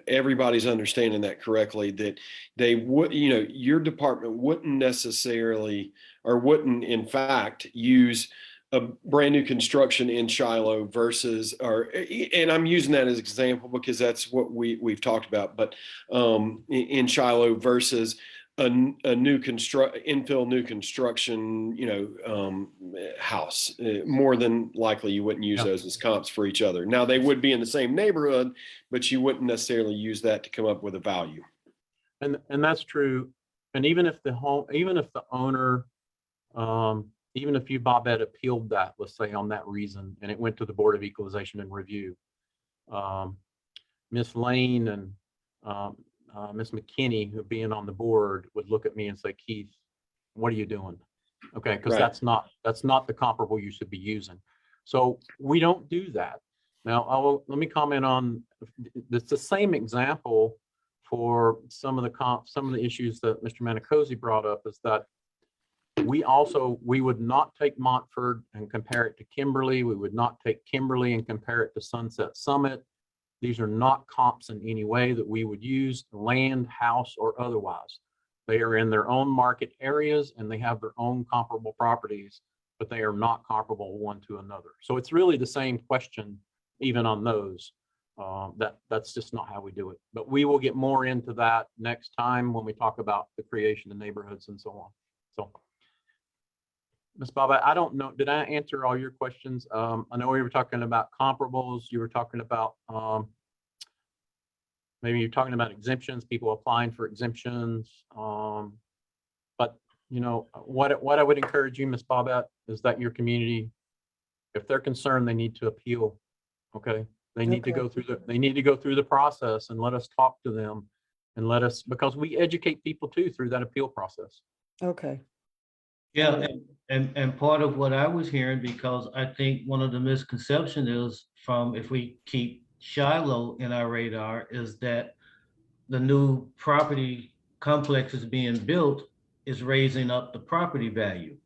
everybody's understanding that correctly, that they would, your department wouldn't necessarily or wouldn't in fact use a brand new construction in Shiloh versus, and I'm using that as an example because that's what we've talked about, but in Shiloh versus a new infill new construction, house. More than likely you wouldn't use those as comps for each other. Now they would be in the same neighborhood, but you wouldn't necessarily use that to come up with a value. And that's true. And even if the owner, even if you, Bobette, appealed that, let's say on that reason, and it went to the Board of Equalization and Review, Ms. Lane and Ms. McKinney, who being on the board, would look at me and say, Keith, what are you doing? Okay, because that's not the comparable you should be using. So we don't do that. Now, let me comment on, it's the same example for some of the issues that Mr. Manicosi brought up, is that we would not take Montford and compare it to Kimberly. We would not take Kimberly and compare it to Sunset Summit. These are not comps in any way that we would use, land, house, or otherwise. They are in their own market areas and they have their own comparable properties, but they are not comparable one to another. So it's really the same question, even on those. That's just not how we do it. But we will get more into that next time when we talk about the creation of neighborhoods and so on. So, Ms. Bobette, I don't know, did I answer all your questions? I know we were talking about comparables. You were talking about, maybe you're talking about exemptions, people applying for exemptions. But what I would encourage you, Ms. Bobette, is that your community, if they're concerned, they need to appeal. Okay. They need to go through the process and let us talk to them and because we educate people too through that appeal process. Okay. Yeah, and part of what I was hearing, because I think one of the misconceptions is if we keep Shiloh in our radar, is that the new property complex is being built is raising up the property value.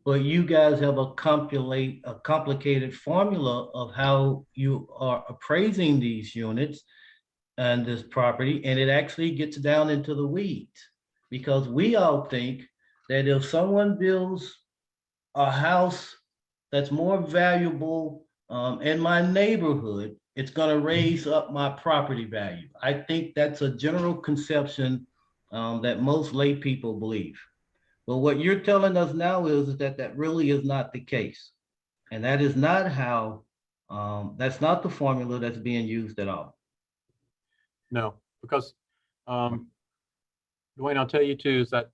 But you guys have a complicated formula of how you are appraising these units and this property, and it actually gets down into the weeds, because we all think that if someone builds a house that's more valuable in my neighborhood, it's going to raise up my property value. I think that's a general conception that most lay people believe. But what you're telling us now is that really is not the case. And that is not how, that's not the formula that's being used at all. No, because Dwayne, I'll tell you too, is that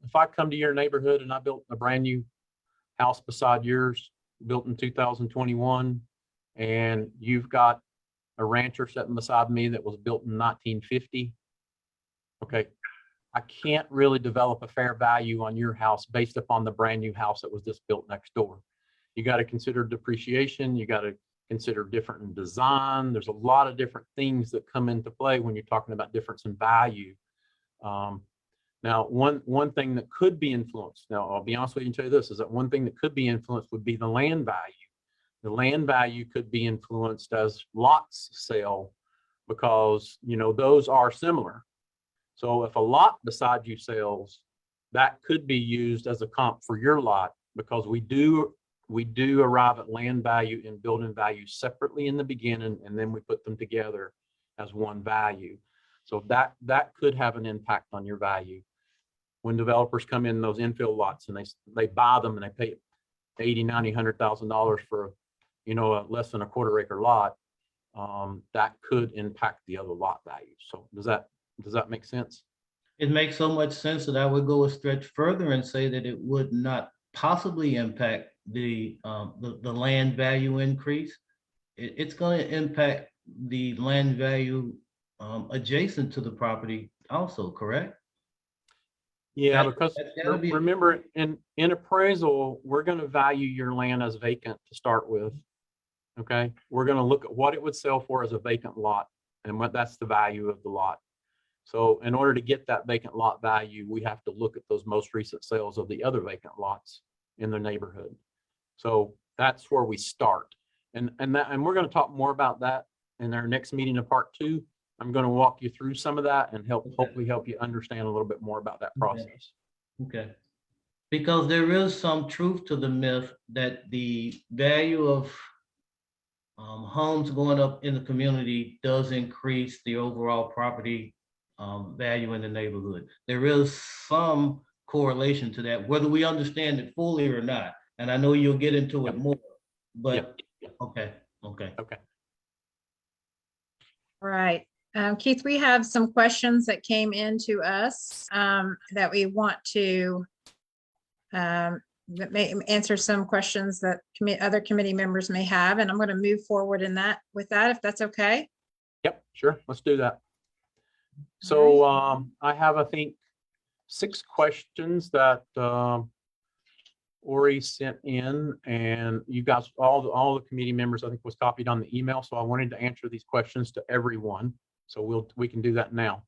if I come to your neighborhood and I built a brand new house beside yours, built in 2021, and you've got a rancher sitting beside me that was built in 1950, okay, I can't really develop a fair value on your house based upon the brand new house that was just built next door. You got to consider depreciation. You got to consider different in design. There's a lot of different things that come into play when you're talking about difference in value. Now, one thing that could be influenced, now I'll be honest with you and tell you this, is that one thing that could be influenced would be the land value. The land value could be influenced as lots sell because, you know, those are similar. So if a lot beside you sells, that could be used as a comp for your lot because we do arrive at land value and building value separately in the beginning, and then we put them together as one value. So that could have an impact on your value. When developers come in those infill lots and they buy them and they pay $80,000, $90,000, $100,000 for, you know, a less than a quarter acre lot, that could impact the other lot value. So does that make sense? It makes so much sense that I would go a stretch further and say that it would not possibly impact the land value increase. It's going to impact the land value adjacent to the property also, correct? Yeah, That- because that's gotta be- remember in appraisal, we're going to value your land as vacant to start with. Okay, we're going to look at what it would sell for as a vacant lot and what that's the value of the lot. So in order to get that vacant lot value, we have to look at those most recent sales of the other vacant lots in the neighborhood. So that's where we start. And we're going to talk more about that in our next meeting of part 2. I'm going to walk you through some of that and hopefully help you understand a little bit more about that process. Okay. Because there is some truth to the myth that the value of homes going up in the community does increase the overall property value in the neighborhood. There is some correlation to that, whether we understand it fully or not. And I know you'll get into it more, but okay. All right. Keith, we have some questions that came in to us that we want to answer some questions that other committee members may have, and I'm going to move forward with that, if that's okay. Yep, sure. Let's do that. So I have, I think, 6 questions that Ori sent in, and you guys, all the committee members, I think, was copied on the email. So I wanted to answer these questions to everyone. So we can do that now.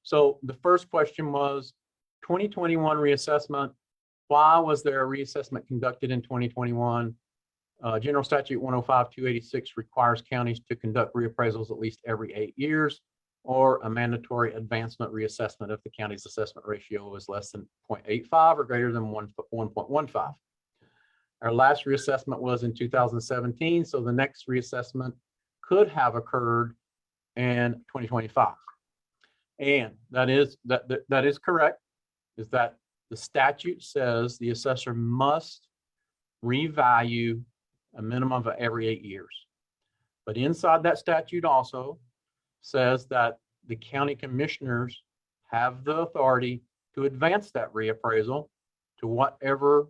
So the first question was 2021 reassessment. Why was there a reassessment conducted in 2021? General Statute 105-286 requires counties to conduct reappraisals at least every 8 years, or a mandatory advancement reassessment if the county's assessment ratio is less than 0.85 or greater than 1.15. Our last reassessment was in 2017, so the next reassessment could have occurred in 2025. And that is correct, is that the statute says the assessor must revalue a minimum of every 8 years. But inside that statute also says that the county commissioners have the authority to advance that reappraisal to whatever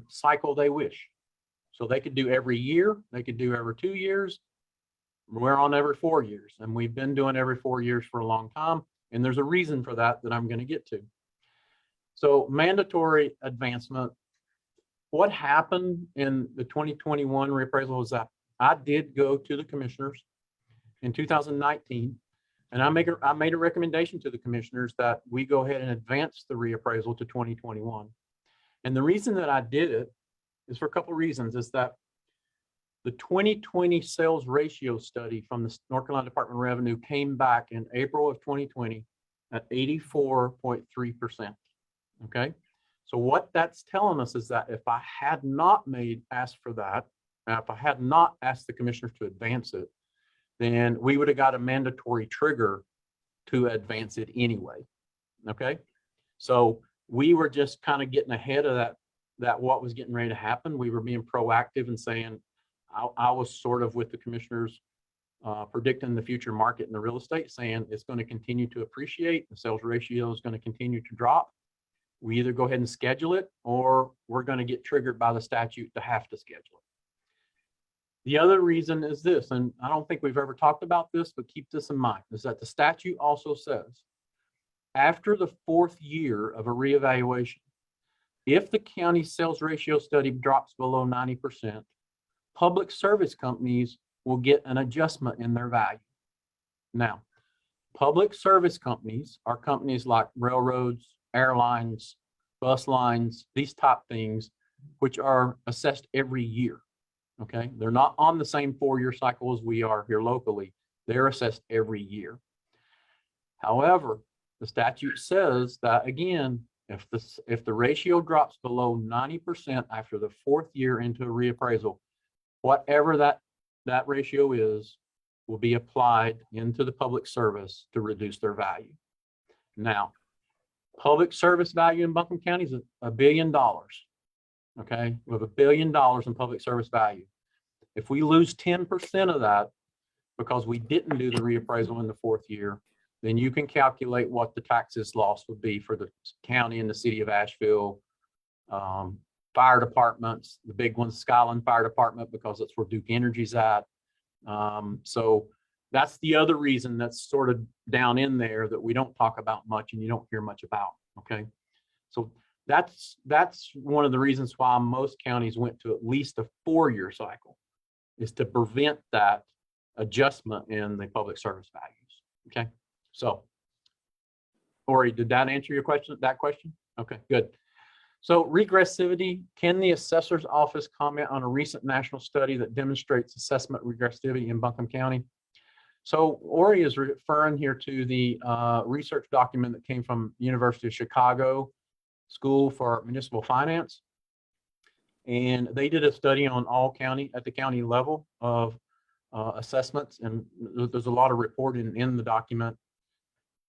cycle they wish. So they could do every year, they could do every 2 years. We're on every 4 years, and we've been doing every 4 years for a long time. And there's a reason for that I'm going to get to. So mandatory advancement. What happened in the 2021 reappraisal is that I did go to the commissioners in 2019, and I made a recommendation to the commissioners that we go ahead and advance the reappraisal to 2021. And the reason that I did it is for a couple of reasons. Is that the 2020 sales ratio study from the North Carolina Department of Revenue came back in April of 2020 at 84.3%. Okay. So what that's telling us is that if I had not asked for that, if I had not asked the commissioners to advance it, then we would have got a mandatory trigger to advance it anyway. Okay. So we were just kind of getting ahead of that what was getting ready to happen. We were being proactive and saying, I was sort of with the commissioners predicting the future market in the real estate, saying it's going to continue to appreciate. The sales ratio is going to continue to drop. We either go ahead and schedule it, or we're going to get triggered by the statute to have to schedule it. The other reason is this, and I don't think we've ever talked about this, but keep this in mind, is that the statute also says after the 4th year of a reevaluation, if the county sales ratio study drops below 90%, public service companies will get an adjustment in their value. Now, Public service companies are companies like railroads, airlines, bus lines, these type things, which are assessed every year. Okay, they're not on the same 4-year cycle as we are here locally. They're assessed every year. However, the statute says that again, if the ratio drops below 90% after the 4th year into a reappraisal, whatever that ratio is will be applied into the public service to reduce their value. Now, public service value in Buncombe County is $1 billion. Okay, we have $1 billion in public service value. If we lose 10% of that because we didn't do the reappraisal in the 4th year, then you can calculate what the taxes lost would be for the county and the city of Asheville, fire departments, the big ones, Skyland Fire Department, because that's where Duke Energy's at. So that's the other reason that's sort of down in there that we don't talk about much and you don't hear much about. Okay, so that's one of the reasons why most counties went to at least a 4-year cycle, is to prevent that adjustment in the public service values. Okay, so Ori, did that answer your question? That question? Okay, good. So regressivity, can the assessor's office comment on a recent national study that demonstrates assessment regressivity in Buncombe County? So Ori is referring here to the research document that came from University of Chicago School for Municipal Finance. And they did a study on all county, at the county level of assessments. And there's a lot of reporting in the document.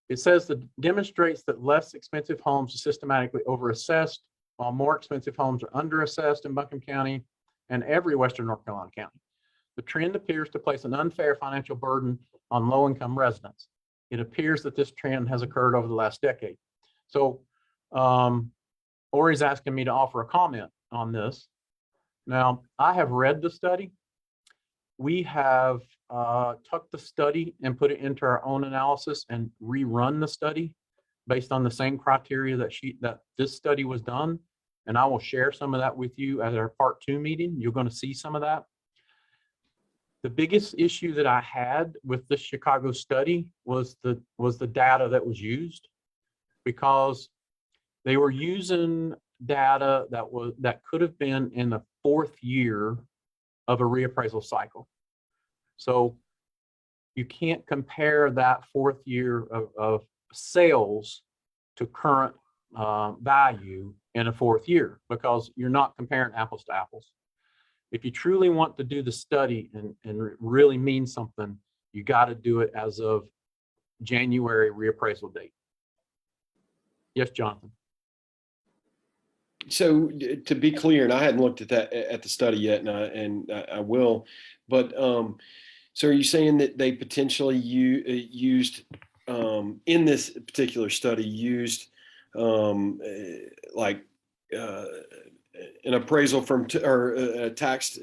It says that demonstrates that less expensive homes are systematically overassessed, while more expensive homes are underassessed in Buncombe County and every Western North Carolina county. The trend appears to place an unfair financial burden on low-income residents. It appears that this trend has occurred over the last decade. So Ori's asking me to offer a comment on this. Now, I have read the study. We have took the study and put it into our own analysis and rerun the study based on the same criteria that this study was done. And I will share some of that with you at our part 2 meeting. You're going to see some of that. The biggest issue that I had with the Chicago study was the data that was used, because they were using data that could have been in the 4th year of a reappraisal cycle. So you can't compare that 4th year of sales to current value in a 4th year, because you're not comparing apples to apples. If you truly want to do the study and really mean something, you got to do it as of January reappraisal date. Yes, Jonathan. So to be clear, and I hadn't looked at the study yet, and I will, but so are you saying that they potentially used in this particular study an appraisal from or a tax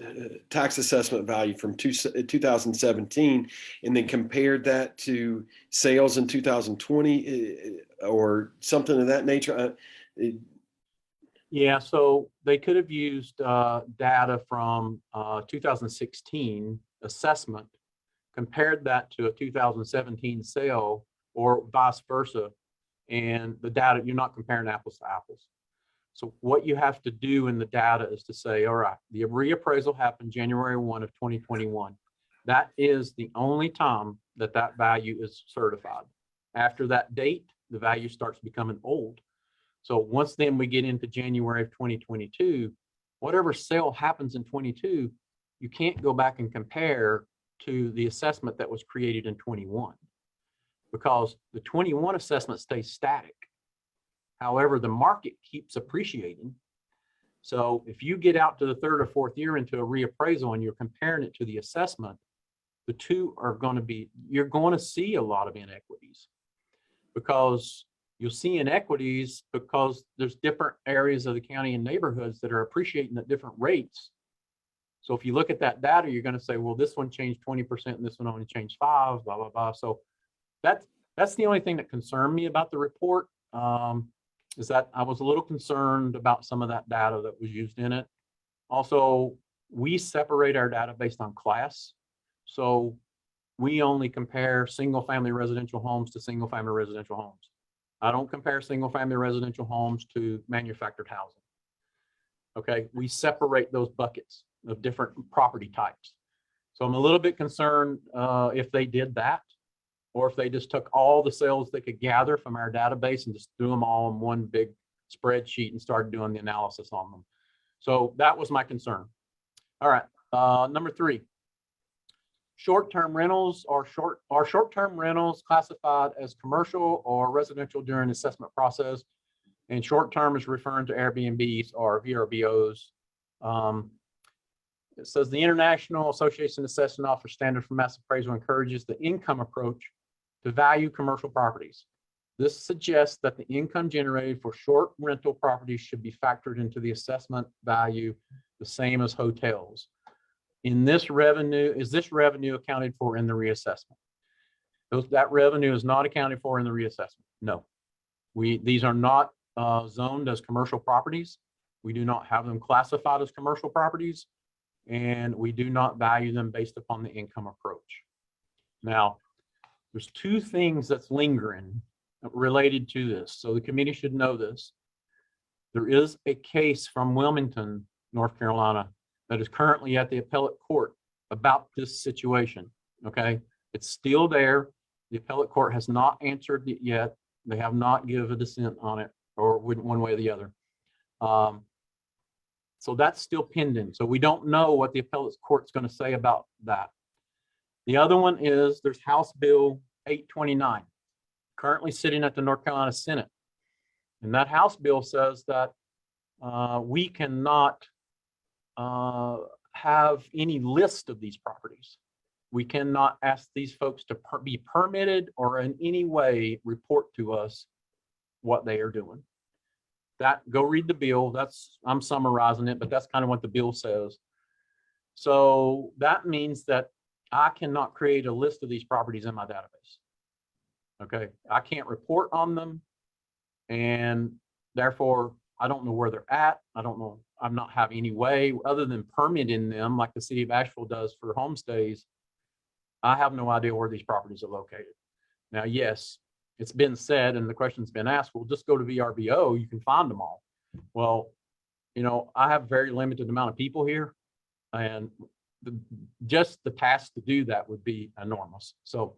assessment value from 2017, and then compared that to sales in 2020 or something of that nature? Yeah, so they could have used data from 2016 assessment, compared that to a 2017 sale, or vice versa. And the data, you're not comparing apples to apples. So what you have to do in the data is to say, all right, the reappraisal happened January 1 of 2021. That is the only time that that value is certified. After that date, the value starts becoming old. So once then we get into January of 2022, whatever sale happens in 22, you can't go back and compare to the assessment that was created in 21, because the 21 assessment stays static. However, the market keeps appreciating. So if you get out to the 3rd or 4th year into a reappraisal and you're comparing it to the assessment, the two are going to be, you're going to see a lot of inequities, because you'll see inequities because there's different areas of the county and neighborhoods that are appreciating at different rates. So if you look at that data, you're going to say, well, this one changed 20% and this one only changed 5%, blah, blah, blah. So that's the only thing that concerned me about the report, is that I was a little concerned about some of that data that was used in it. Also, we separate our data based on class. So we only compare single family residential homes to single family residential homes. I don't compare single family residential homes to manufactured housing. Okay, we separate those buckets of different property types. So I'm a little bit concerned if they did that, or if they just took all the sales they could gather from our database and just threw them all in one big spreadsheet and started doing the analysis on them. So that was my concern. All right, number 3. Short-term rentals are short-term rentals classified as commercial or residential during the assessment process, and short-term is referring to Airbnbs or VRBOs. It says the International Association of Assessment Office Standard for Mass Appraisal encourages the income approach to value commercial properties. This suggests that the income generated for short rental properties should be factored into the assessment value, the same as hotels. Is this revenue accounted for in the reassessment? That revenue is not accounted for in the reassessment. No, these are not zoned as commercial properties. We do not have them classified as commercial properties, and we do not value them based upon the income approach. Now, there's 2 things that's lingering related to this, so the committee should know this. There is a case from Wilmington, North Carolina, that is currently at the appellate court about this situation. Okay, it's still there. The appellate court has not answered it yet. They have not given a dissent on it, or one way or the other. So that's still pending. So we don't know what the appellate court's going to say about that. The other one is there's House Bill 829, currently sitting at the North Carolina Senate. And that House bill says that we cannot have any list of these properties. We cannot ask these folks to be permitted or in any way report to us what they are doing. Go read the bill. I'm summarizing it, but that's kind of what the bill says. So that means that I cannot create a list of these properties in my database. Okay, I can't report on them, and therefore I don't know where they're at. I don't know. I'm not having any way other than permitting them like the city of Asheville does for homestays. I have no idea where these properties are located. Now, yes, it's been said, and the question's been asked, well, just go to VRBO, you can find them all. Well, I have a very limited amount of people here, and just the task to do that would be enormous. So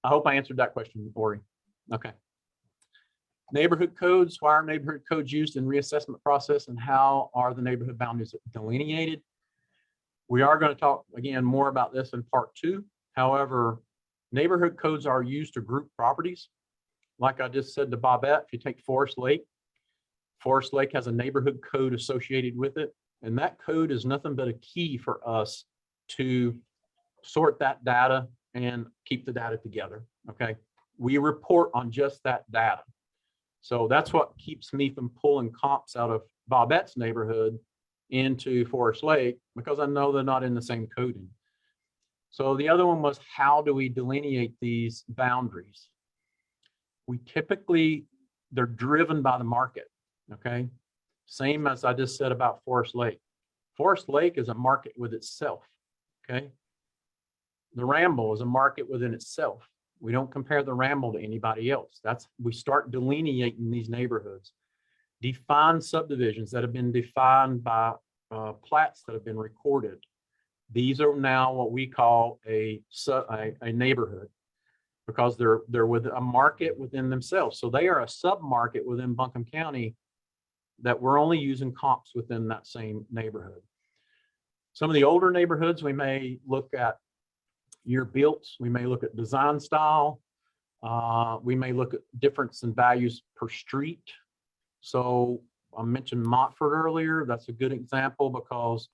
I hope I answered that question, Ori. Okay. Neighborhood codes. Why are neighborhood codes used in reassessment process, and how are the neighborhood boundaries delineated? We are going to talk again more about this in part 2. However, neighborhood codes are used to group properties. Like I just said to Bobette, if you take Forest Lake has a neighborhood code associated with it. And that code is nothing but a key for us to sort that data and keep the data together. Okay. We report on just that data. So that's what keeps me from pulling comps out of Bobette's neighborhood into Forest Lake, because I know they're not in the same coding. So the other one was, how do we delineate these boundaries? They're driven by the market. Okay. Same as I just said about Forest Lake. Forest Lake is a market with itself. Okay. The Ramble is a market within itself. We don't compare the Ramble to anybody else. We start delineating these neighborhoods. Define subdivisions that have been defined by plats that have been recorded. These are now what we call a neighborhood, because they're with a market within themselves. So they are a sub-market within Buncombe County that we're only using comps within that same neighborhood. Some of the older neighborhoods, we may look at year built, we may look at design style, we may look at difference in values per street. So I mentioned Montford earlier. That's a good example, because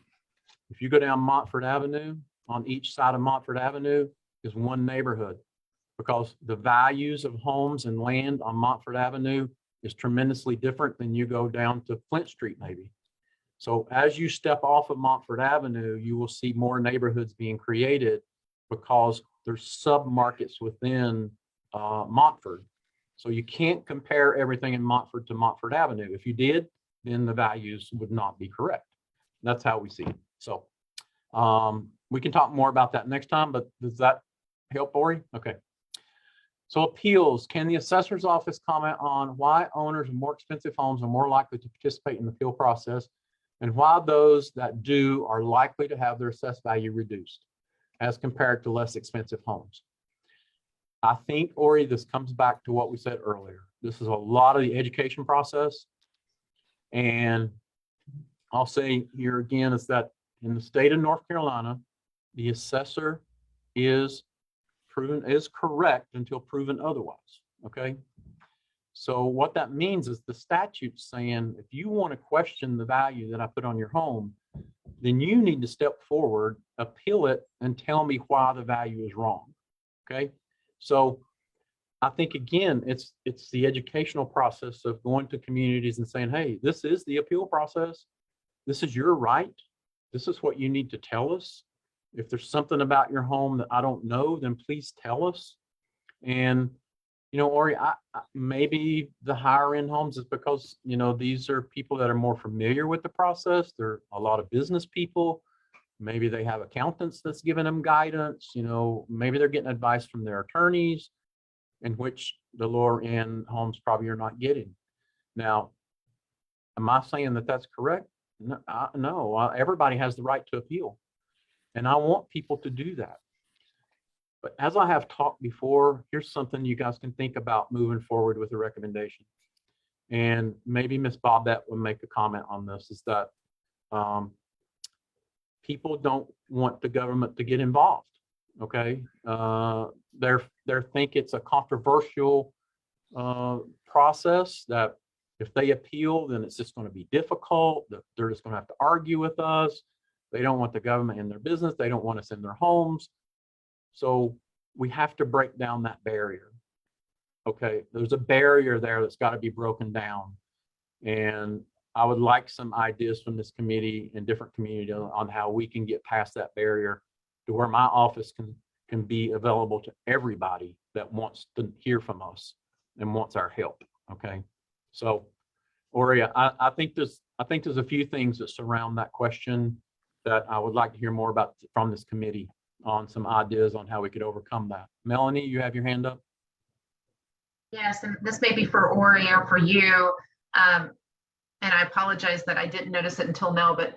if you go down Montford Avenue, on each side of Montford Avenue is one neighborhood, because the values of homes and land on Montford Avenue is tremendously different than you go down to Flint Street maybe. So as you step off of Montford Avenue, you will see more neighborhoods being created, because there's sub-markets within Montford. So you can't compare everything in Montford to Montford Avenue. If you did, then the values would not be correct. That's how we see it. So we can talk more about that next time, but does that help, Ori? Okay. So appeals, can the assessor's office comment on why owners of more expensive homes are more likely to participate in the appeal process and why those that do are likely to have their assessed value reduced as compared to less expensive homes? I think, Ori, this comes back to what we said earlier. This is a lot of the education process. And I'll say here again is that in the state of North Carolina, the assessor is correct until proven otherwise. Okay. So what that means is the statute's saying if you want to question the value that I put on your home, then you need to step forward, appeal it, and tell me why the value is wrong. Okay. So I think again, it's the educational process of going to communities and saying, hey, this is the appeal process. This is your right. This is what you need to tell us. If there's something about your home that I don't know, then please tell us. And, you know, Ori, maybe the higher end homes is because, you know, these are people that are more familiar with the process. They're a lot of business people. Maybe they have accountants that's giving them guidance. You know, maybe they're getting advice from their attorneys, in which the lower end homes probably are not getting. Now, am I saying that that's correct? No, everybody has the right to appeal. And I want people to do that. But as I have talked before, here's something you guys can think about moving forward with a recommendation. And maybe Ms. Bobette would make a comment on this, is that people don't want the government to get involved. Okay. They think it's a controversial process that if they appeal, then it's just going to be difficult. They're just going to have to argue with us. They don't want the government in their business. They don't want us in their homes. So we have to break down that barrier. Okay, there's a barrier there that's got to be broken down. And I would like some ideas from this committee and different communities on how we can get past that barrier to where my office can be available to everybody that wants to hear from us and wants our help. Okay, so Ori, I think there's a few things that surround that question that I would like to hear more about from this committee on some ideas on how we could overcome that. Melanie, you have your hand up. Yes, and this may be for Ori or for you. And I apologize that I didn't notice it until now, but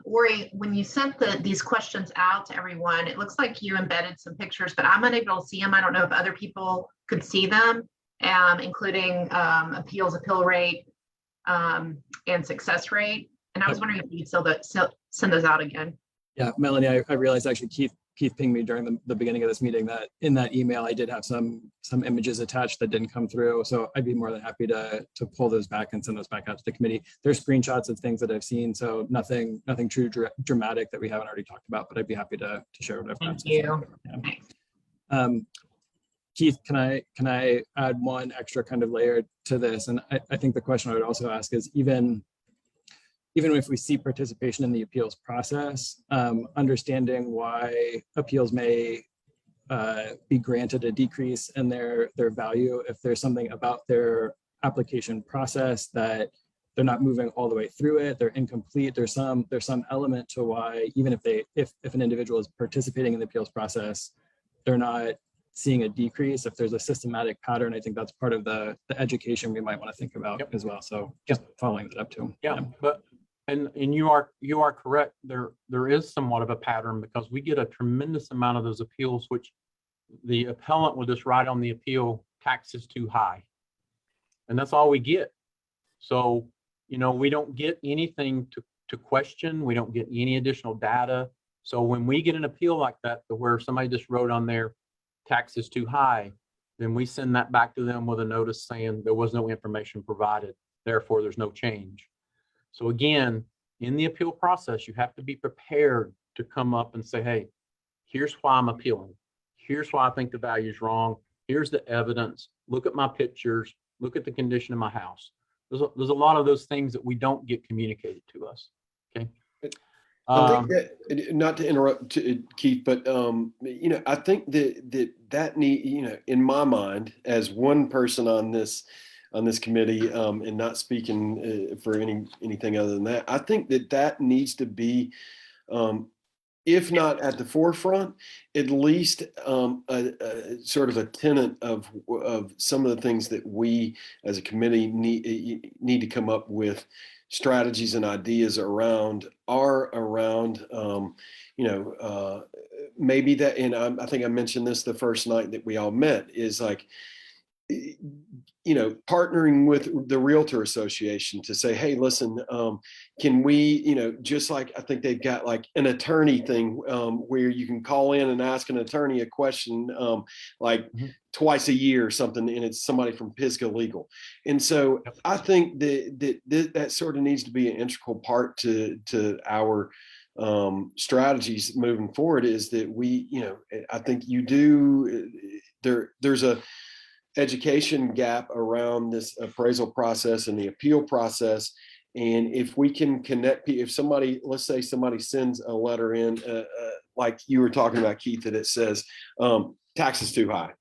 Ori, when you sent these questions out to everyone, it looks like you embedded some pictures, but I'm unable to see them. I don't know if other people could see them, including appeal rate and success rate. And I was wondering if you could send those out again. Yeah, Melanie, I realized actually Keith pinged me during the beginning of this meeting that in that email I did have some images attached that didn't come through. So I'd be more than happy to pull those back and send those back out to the committee. There's screenshots of things that I've seen, so nothing too dramatic that we haven't already talked about, but I'd be happy to share what I've got. Thank you. Yeah. Keith, can I add one extra kind of layer to this? And I think the question I would also ask is even if we see participation in the appeals process, understanding why appeals may be granted a decrease in their value if there's something about their application process that they're not moving all the way through it, they're incomplete. There's some element to why even if an individual is participating in the appeals process, they're not seeing a decrease. If there's a systematic pattern, I think that's part of the education we might want to think about as well. So just following that up too. Yeah. But and you are correct. There is somewhat of a pattern because we get a tremendous amount of those appeals, which the appellant will just write on the appeal, tax is too high. And that's all we get. So, you know, we don't get anything to question. We don't get any additional data. So when we get an appeal like that, to where somebody just wrote on there, tax is too high, then we send that back to them with a notice saying there was no information provided. Therefore, there's no change. So again, in the appeal process, you have to be prepared to come up and say, hey, here's why I'm appealing. Here's why I think the value is wrong. Here's the evidence. Look at my pictures. Look at the condition of my house. There's a lot of those things that we don't get communicated to us. Okay. I think that, not to interrupt Keith, but you know, I think that need, you know, in my mind, as one person on this committee, and not speaking for anything other than that, I think that needs to be if not at the forefront, at least a sort of a tenet of some of the things that we as a committee need to come up with strategies and ideas around maybe that, and I think I mentioned this the first night that we all met, is like, partnering with the Realtor Association to say, hey, listen, can we, just like I think they've got like an attorney thing where you can call in and ask an attorney a question twice a year or something, and it's somebody from Pisgah Legal. And so I think that sort of needs to be an integral part to our strategies moving forward, is that we, I think you do, there's a education gap around this appraisal process and the appeal process. And if we can connect, if somebody, let's say somebody sends a letter in, like you were talking about, Keith, that it says tax is too high.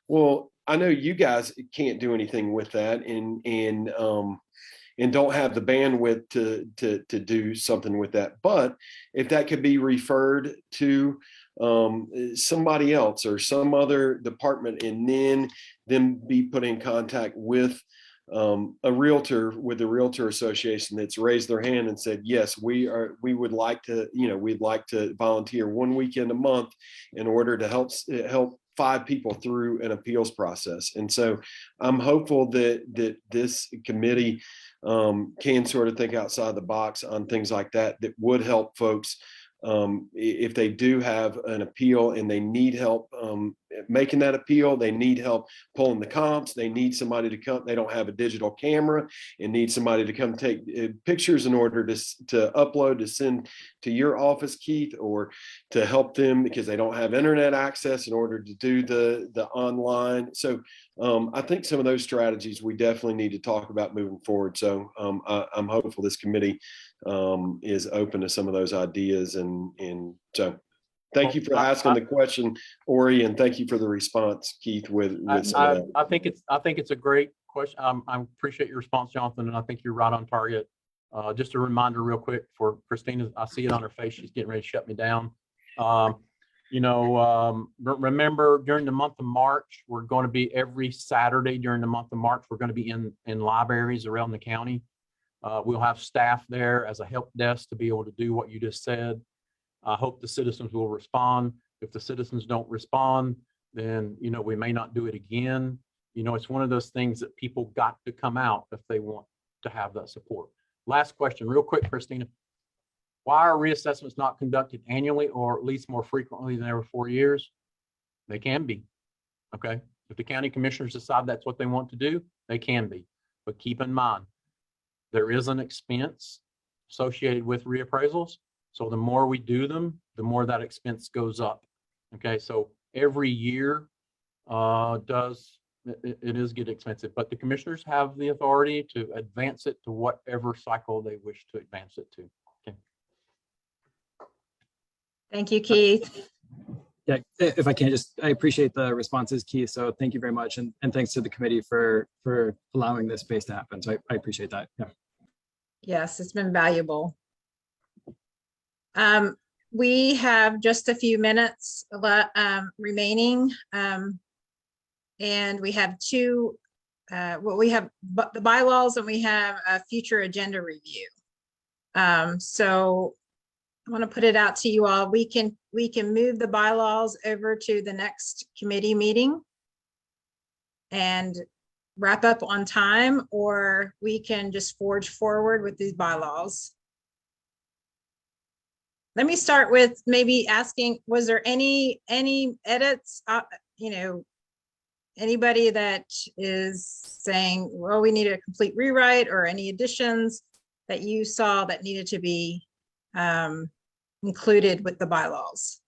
Well, I know you guys can't do anything with that, and don't have the bandwidth to do something with that. But if that could be referred to somebody else or some other department, and then be put in contact with a realtor, with the Realtor Association that's raised their hand and said, yes, we would like to, we'd like to volunteer 1 weekend a month in order to help 5 people through an appeals process. And so I'm hopeful that this committee can sort of think outside the box on things like that would help folks if they do have an appeal and they need help making that appeal. They need help pulling the comps. They need somebody to come. They don't have a digital camera and need somebody to come take pictures in order to upload, to send to your office, Keith, or to help them because they don't have internet access in order to do the online. So I think some of those strategies we definitely need to talk about moving forward. So I'm hopeful this committee is open to some of those ideas. And so thank you for asking the question, Ori, and thank you for the response, Keith, with some of that. I think it's a great question. I appreciate your response, Jonathan, and I think you're right on target. Just a reminder real quick for Christina, I see it on her face. She's getting ready to shut me down. Remember, during the month of March, we're going to be every Saturday during the month of March, we're going to be in libraries around the county. We'll have staff there as a help desk to be able to do what you just said. I hope the citizens will respond. If the citizens don't respond, then, we may not do it again. It's one of those things that people got to come out if they want to have that support. Last question, real quick, Christina. Why are reassessments not conducted annually or at least more frequently than every 4 years? They can be, okay? If the county commissioners decide that's what they want to do, they can be. But keep in mind, there is an expense associated with reappraisals. So the more we do them, the more that expense goes up. Okay, so every year it is get expensive, but the commissioners have the authority to advance it to whatever cycle they wish to advance it to. Okay. Thank you, Keith. Yeah, if I can I appreciate the responses, Keith. So thank you very much. And thanks to the committee for allowing this space to happen. So I appreciate that. Yeah. Yes, it's been valuable. We have just a few minutes remaining. And we have we have the bylaws and we have a future agenda review. So I want to put it out to you all. We can move the bylaws over to the next committee meeting and wrap up on time, or we can just forge forward with these bylaws. Let me start with maybe asking, was there any edits, anybody that is saying, well, we need a complete rewrite, or any additions that you saw that needed to be included with the bylaws?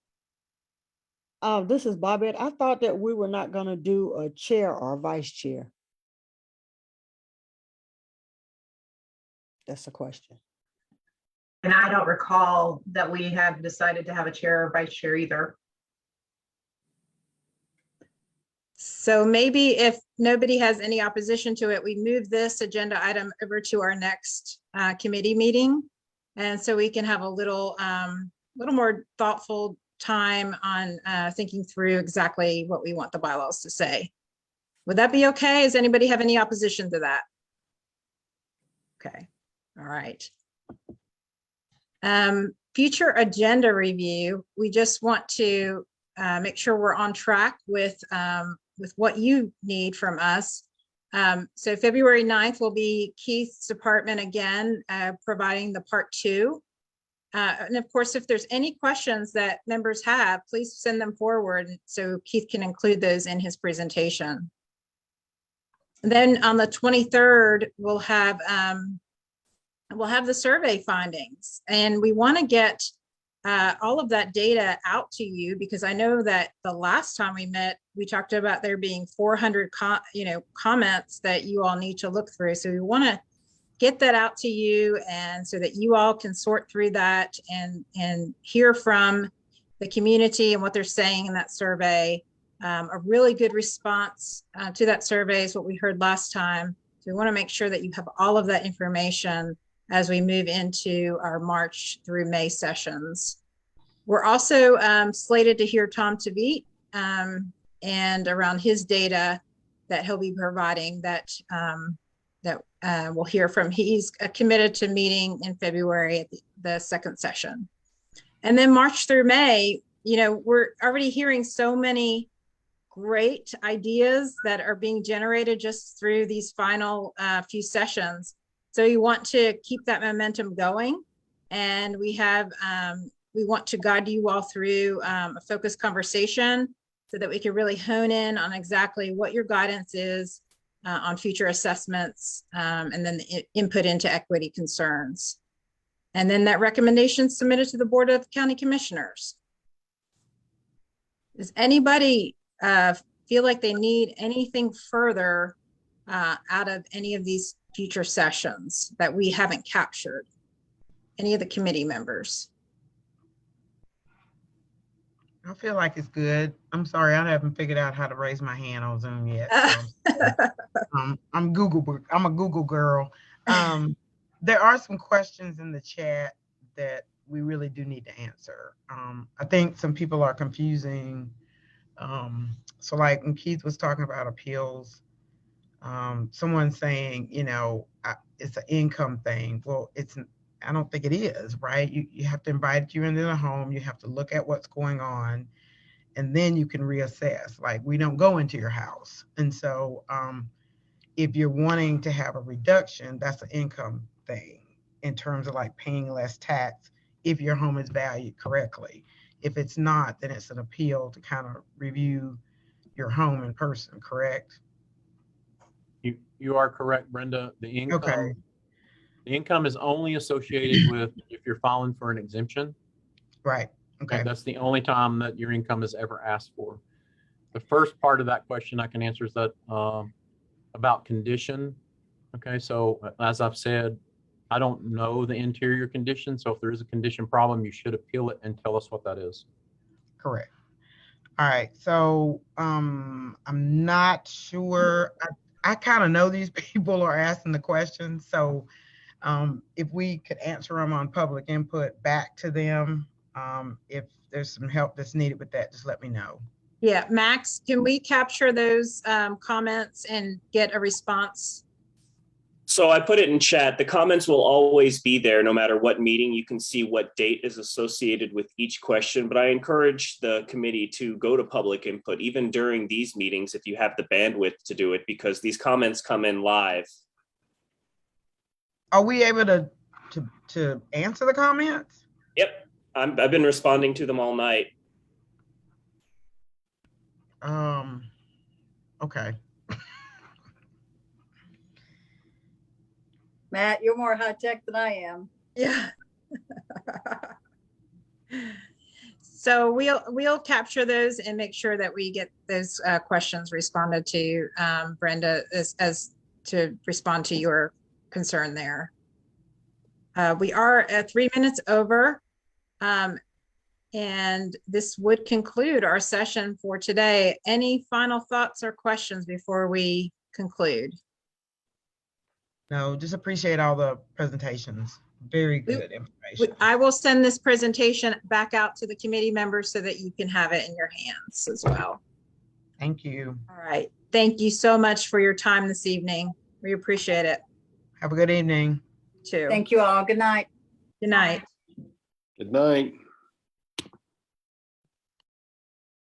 This is Bobette. I thought that we were not going to do a chair or vice chair. That's the question. And I don't recall that we have decided to have a chair or vice chair either. So maybe if nobody has any opposition to it, we move this agenda item over to our next committee meeting. And so we can have a little little more thoughtful time on thinking through exactly what we want the bylaws to say. Would that be okay? Does anybody have any opposition to that? Okay, all right. Future agenda review, we just want to make sure we're on track with what you need from us. So February 9th will be Keith's department again, providing the part 2. And of course, if there's any questions that members have, please send them forward so Keith can include those in his presentation. And then on the 23rd, we'll have the survey findings, and we want to get all of that data out to you, because I know that the last time we met, we talked about there being 400 comments that you all need to look through. So we want to get that out to you, and so that you all can sort through that and hear from the community and what they're saying in that survey. A really good response to that survey is what we heard last time. So we want to make sure that you have all of that information as we move into our March through May sessions. We're also slated to hear Tom Tavit and around his data that he'll be providing that we'll hear from. He's committed to meeting in February at the second session. And then March through May, we're already hearing so many great ideas that are being generated just through these final few sessions. So you want to keep that momentum going, and we want to guide you all through a focused conversation so that we can really hone in on exactly what your guidance is on future assessments, and then the input into equity concerns. And then that recommendation submitted to the Board of County Commissioners. Does anybody feel like they need anything further out of any of these future sessions that we haven't captured? Any of the committee members? I feel like it's good. I'm sorry, I haven't figured out how to raise my hand on Zoom yet. So I'm a Google girl. There are some questions in the chat that we really do need to answer. I think some people are confusing. So like when Keith was talking about appeals, someone saying, it's an income thing. Well, I don't think it is, right? You have to invite you into the home. You have to look at what's going on, and then you can reassess. Like, we don't go into your house. And so if you're wanting to have a reduction, that's an income thing in terms of like paying less tax if your home is valued correctly. If it's not, then it's an appeal to kind of review your home in person, correct? You are correct, Brenda. The income, okay. The income is only associated with if you're filing for an exemption. Right. Okay. And that's the only time that your income is ever asked for. The first part of that question I can answer is that about condition. Okay, so as I've said, I don't know the interior condition. So if there is a condition problem, you should appeal it and tell us what that is. Correct. All right. So I'm not sure. I kind of know these people are asking the questions. So if we could answer them on public input back to them, if there's some help that's needed with that, just let me know. Yeah, Max, can we capture those comments and get a response? So I put it in chat. The comments will always be there no matter what meeting. You can see what date is associated with each question, but I encourage the committee to go to public input even during these meetings if you have the bandwidth to do it, because these comments come in live. Are we able to answer the comments? Yep, I've been responding to them all night. Okay. Matt, you're more high tech than I am. Yeah. So we'll capture those and make sure that we get those questions responded to, Brenda, as to respond to your concern there. We are at 3 minutes over, and this would conclude our session for today. Any final thoughts or questions before we conclude? No, just appreciate all the presentations. Very good information. I will send this presentation back out to the committee members so that you can have it in your hands as well. Thank you. All right. Thank you so much for your time this evening. We appreciate it Have a good evening. too. Thank you all. Good night. Good night. Good night.